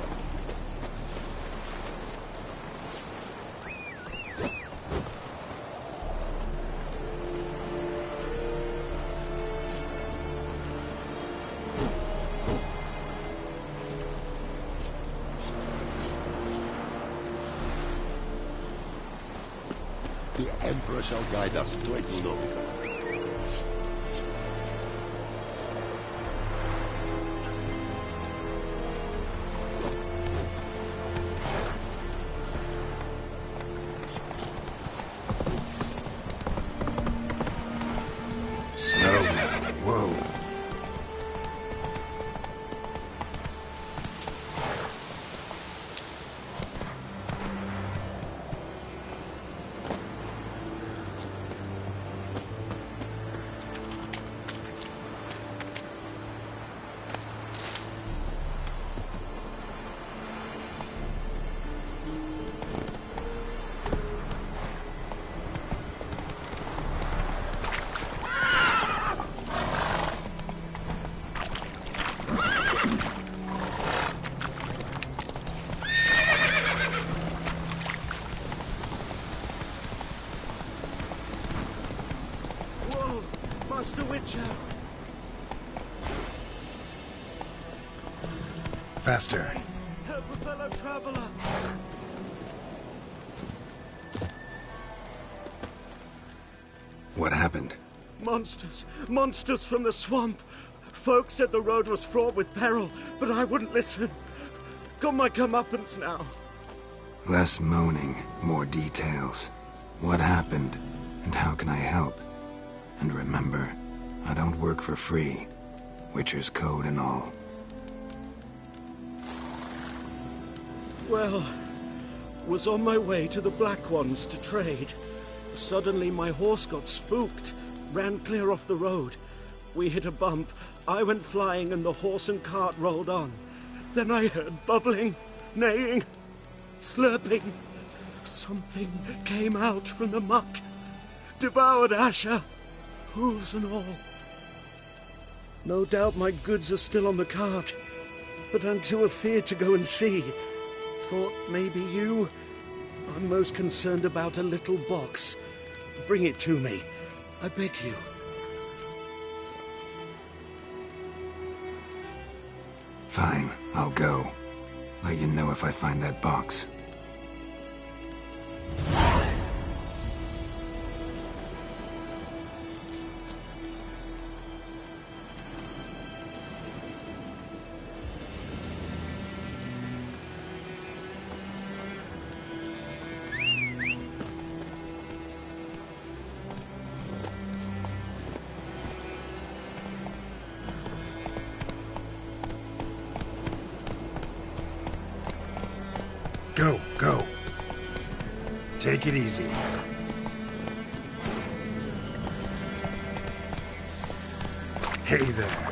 The Emperor shall guide us straight to Lord. Slow now. Whoa. Master Witcher! Faster. Help a fellow traveler! What happened? Monsters! Monsters from the swamp! Folk said the road was fraught with peril, but I wouldn't listen. Got my comeuppance now. Less moaning, more details. What happened, and how can I help? And remember, I don't work for free. Witcher's code and all. Well, was on my way to the Black Ones to trade. Suddenly my horse got spooked, ran clear off the road. We hit a bump, I went flying and the horse and cart rolled on. Then I heard bubbling, neighing, slurping. Something came out from the muck, devoured Asher, hooves and all. No doubt my goods are still on the cart, but I'm too afeard to go and see. Thought maybe you... I'm most concerned about a little box. Bring it to me, I beg you. Fine, I'll go. Let you know if I find that box. Go, go. Take it easy. Hey there.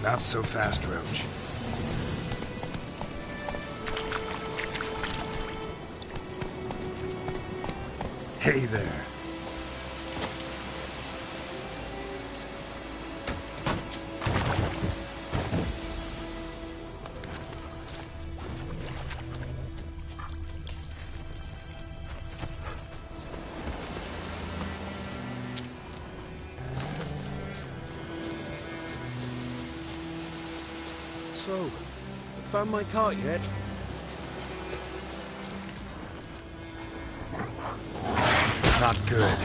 Not so fast, Roach. Hey there. So, found my cart yet? Not good.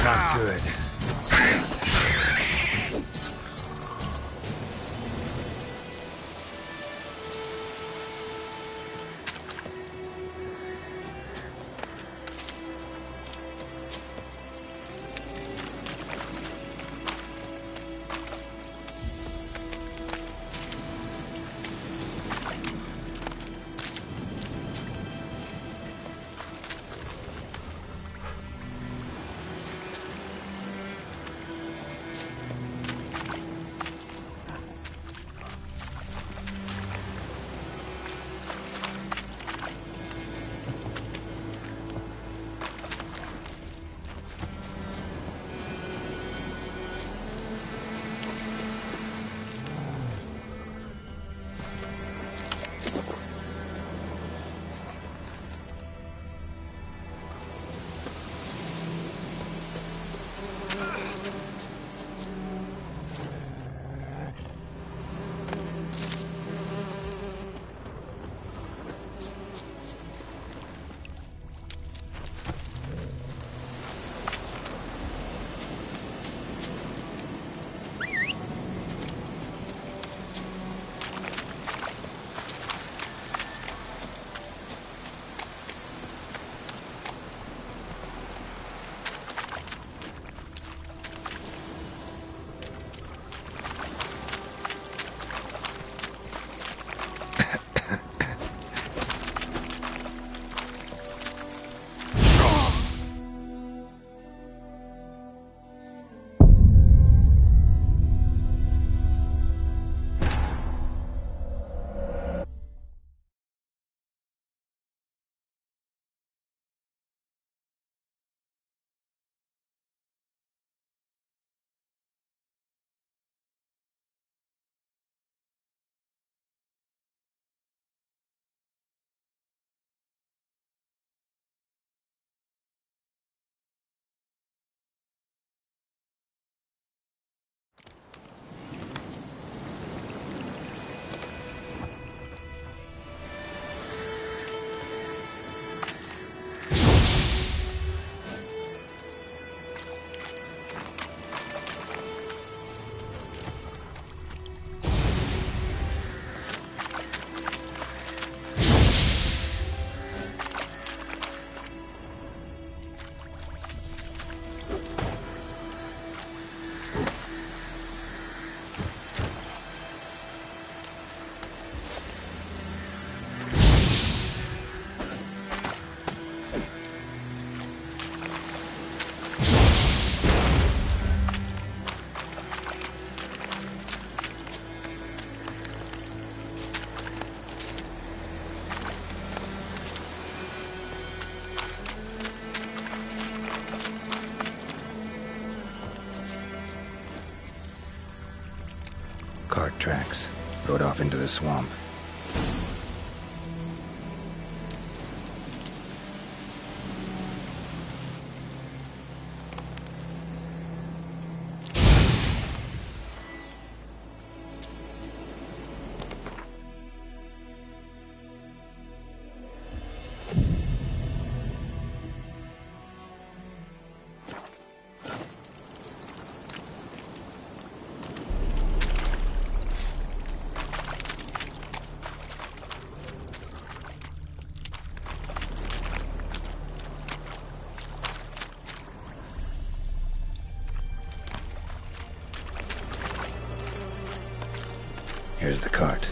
Not good. tracks. Rode off into the swamp. Here's the cart.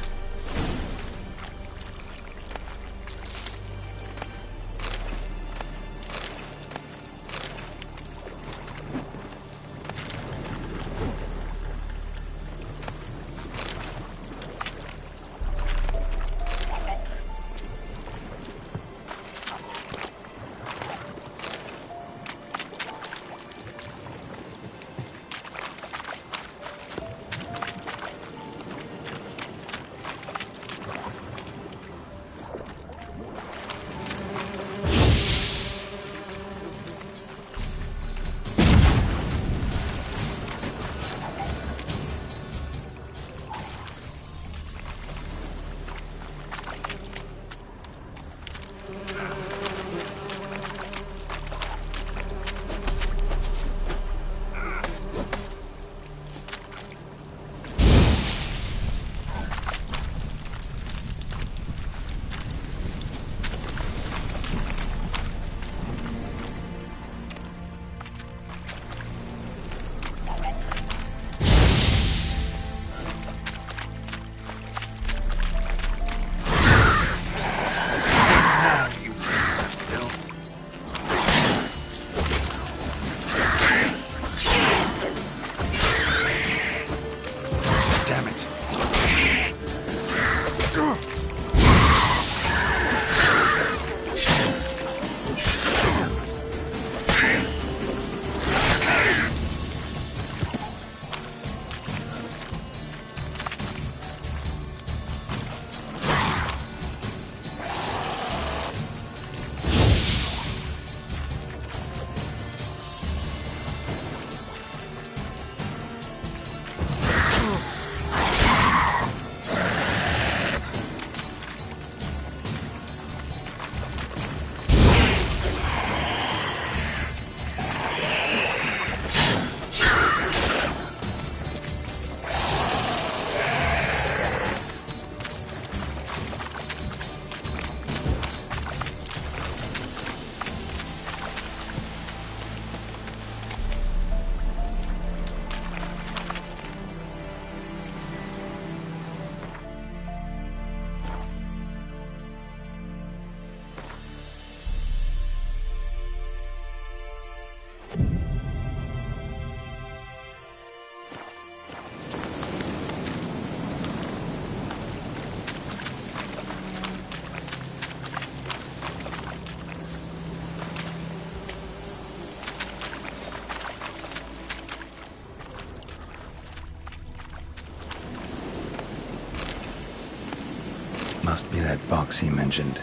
Must be that box he mentioned.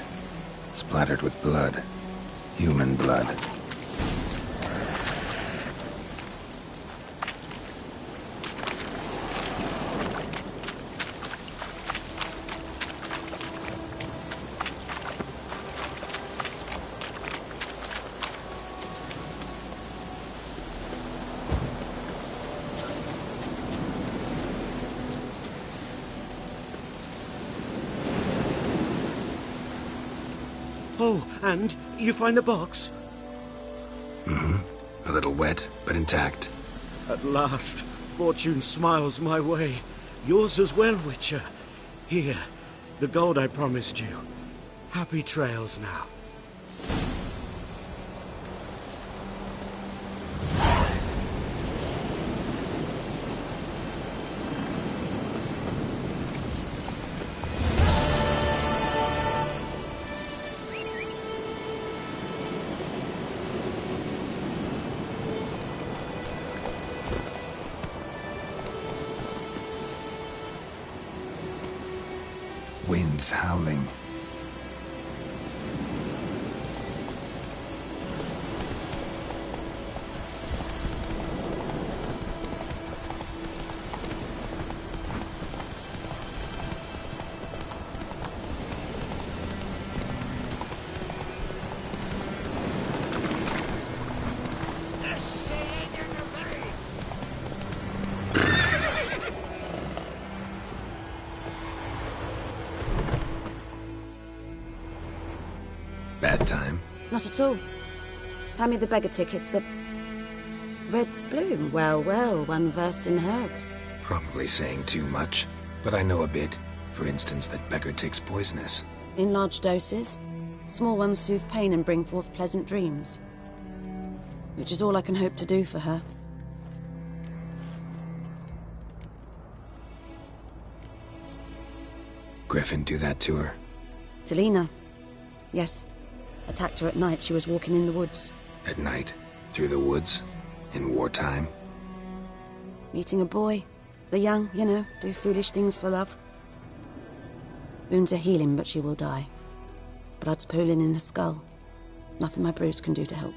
Splattered with blood. Human blood. Oh, and you find the box? Mm-hmm. A little wet, but intact. At last, fortune smiles my way. Yours as well, Witcher. Here, the gold I promised you. Happy trails now. wind's howling. Bad time? Not at all. Hand me the beggar tickets, the... Red bloom. Well, well, one versed in herbs. Probably saying too much, but I know a bit. For instance, that beggar tick's poisonous. In large doses. Small ones soothe pain and bring forth pleasant dreams. Which is all I can hope to do for her. Griffin do that to her? Delina. Yes. Attacked her at night. She was walking in the woods. At night? Through the woods? In wartime? Meeting a boy. The young, you know, do foolish things for love. Wounds are healing, but she will die. Blood's pooling in her skull. Nothing my bruise can do to help.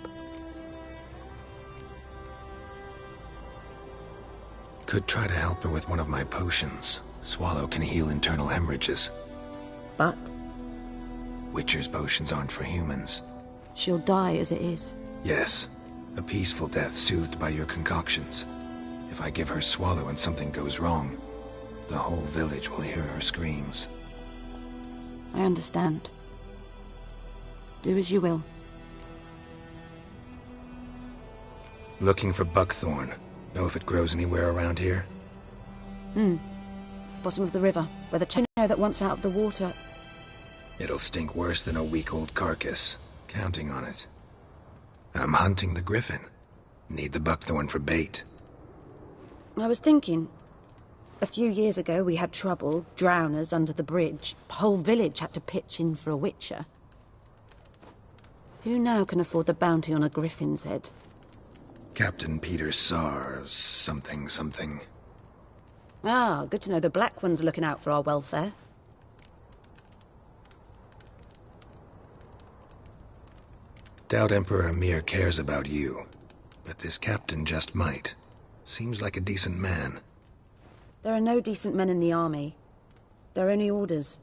Could try to help her with one of my potions. Swallow can heal internal hemorrhages. But? Witcher's potions aren't for humans. She'll die as it is. Yes. A peaceful death soothed by your concoctions. If I give her Swallow and something goes wrong, the whole village will hear her screams. I understand. Do as you will. Looking for buckthorn. Know if it grows anywhere around here? Bottom of the river, where the chain that once out of the water... It'll stink worse than a week old carcass. Counting on it. I'm hunting the griffin. Need the buckthorn for bait. I was thinking... A few years ago we had trouble, drowners under the bridge. Whole village had to pitch in for a witcher. Who now can afford the bounty on a griffin's head? Captain Peter Sars, something. Ah, good to know the Black One's looking out for our welfare. Doubt Emperor Emir cares about you, but this captain just might. Seems like a decent man. There are no decent men in the army. There are only orders.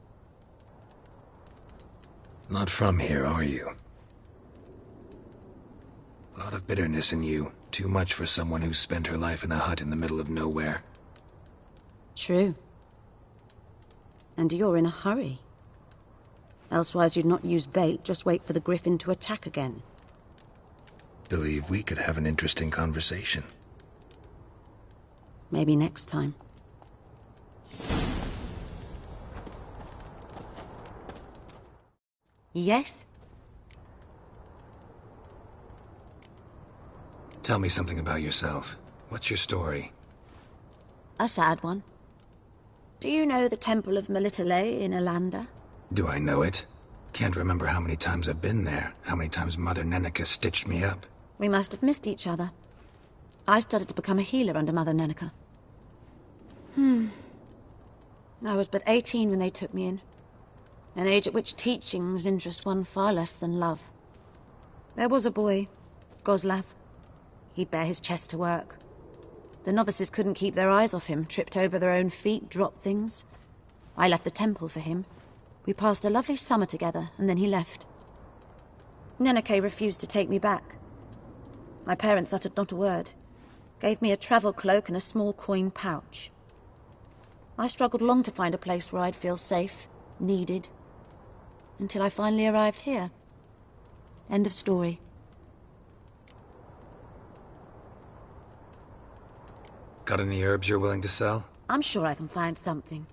Not from here, are you? A lot of bitterness in you. Too much for someone who's spent her life in a hut in the middle of nowhere. True. And you're in a hurry. Elsewise you'd not use bait, just wait for the griffin to attack again. Believe we could have an interesting conversation. Maybe next time. Yes? Tell me something about yourself. What's your story? A sad one. Do you know the Temple of Melitele in Alanda? Do I know it? Can't remember how many times I've been there, how many times Mother Neneka stitched me up. We must have missed each other. I started to become a healer under Mother Neneka. I was but 18 when they took me in. An age at which teachings interest one far less than love. There was a boy, Goslav. He'd bare his chest to work. The novices couldn't keep their eyes off him, tripped over their own feet, dropped things. I left the temple for him. We passed a lovely summer together, and then he left. Neneke refused to take me back. My parents uttered not a word. Gave me a travel cloak and a small coin pouch. I struggled long to find a place where I'd feel safe, needed, until I finally arrived here. End of story. Got any herbs you're willing to sell? I'm sure I can find something.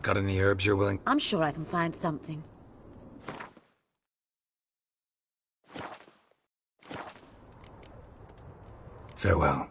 Got any herbs you're willing... I'm sure I can find something. Farewell.